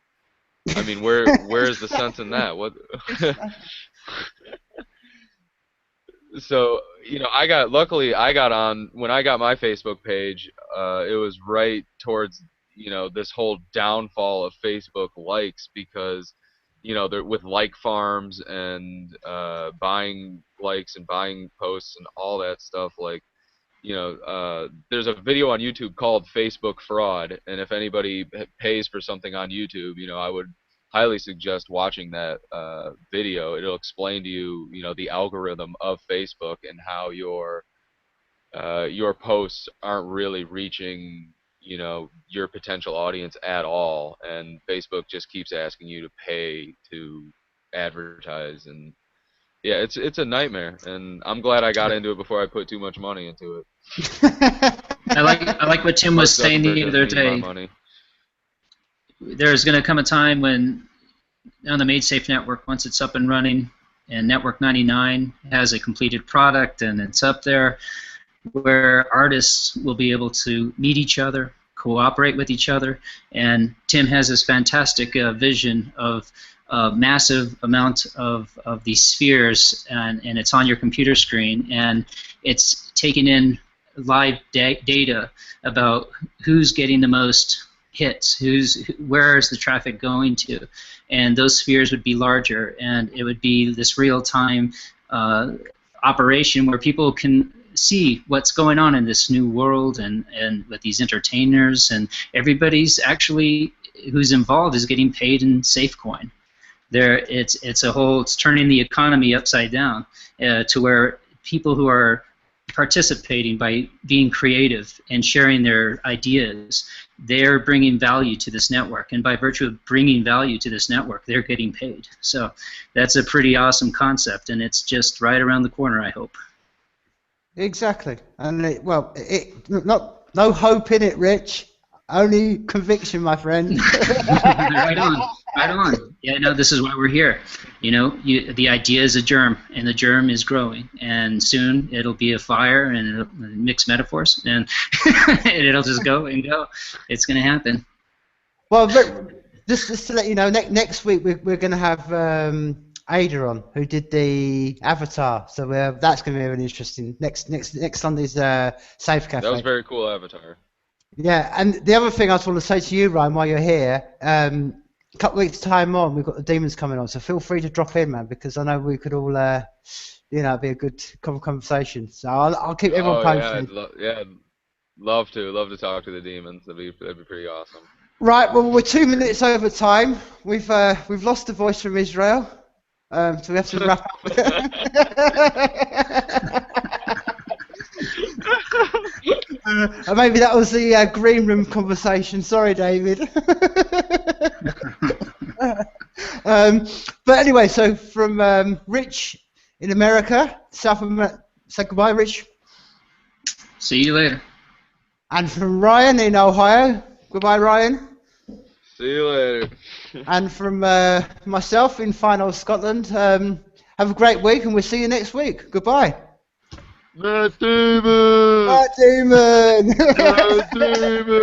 I mean, where is the sense in that? What? So, you know, luckily I got on when I got my Facebook page. It was right towards, you know, this whole downfall of Facebook likes, because they're with like farms and buying likes and buying posts and all that stuff. Like, there's a video on YouTube called Facebook Fraud, and if anybody pays for something on YouTube, I would highly suggest watching that video. It'll explain to you, the algorithm of Facebook and how your posts aren't really reaching, your potential audience at all, and Facebook just keeps asking you to pay to advertise, and yeah, it's a nightmare, and I'm glad I got into it before I put too much money into it. I like what Tim was saying the other day. There's going to come a time when on the MadeSafe network, once it's up and running, and Network 99 has a completed product and it's up there, where artists will be able to meet each other, cooperate with each other, and Tim has this fantastic vision of a massive amount of these spheres, and it's on your computer screen, and it's taking in live data about who's getting the most hits, where is the traffic going to, and those spheres would be larger, and it would be this real-time operation where people can see what's going on in this new world, and with these entertainers, and everybody's actually who's involved is getting paid in SafeCoin. It's turning the economy upside down to where people who are participating by being creative and sharing their ideas, they're bringing value to this network, and by virtue of bringing value to this network, they're getting paid. So that's a pretty awesome concept, and it's just right around the corner, I hope. Exactly, and no hope in it, Rich. Only conviction, my friend. Right on, right on. Yeah, no, this is why we're here. The idea is a germ, and the germ is growing, and soon it'll be a fire, and it'll mix metaphors, and it'll just go and go. It's going to happen. Well, just to let you know, next week we're going to have Ada on, who did the Avatar. So that's going to be really interesting. Next Sunday's Safe Cafe. That was a very cool Avatar. Yeah, and the other thing I just want to say to you, Ryan, while you're here, a couple of weeks' time on, we've got the Demons coming on, so feel free to drop in, man, because I know we could all, be a good conversation. So I'll keep everyone posted. Love to talk to the Demons. That'd be pretty awesome. Right, well, we're 2 minutes over time. We've lost the voice from Israel, so we have to wrap up. Maybe that was the green room conversation. Sorry, David. But anyway, so from Rich in America, South America, say goodbye, Rich. See you later. And from Ryan in Ohio, goodbye, Ryan. See you later. And from myself in fine old Scotland, have a great week, and we'll see you next week. Goodbye. Matt Damon! Matt Damon! Matt Damon!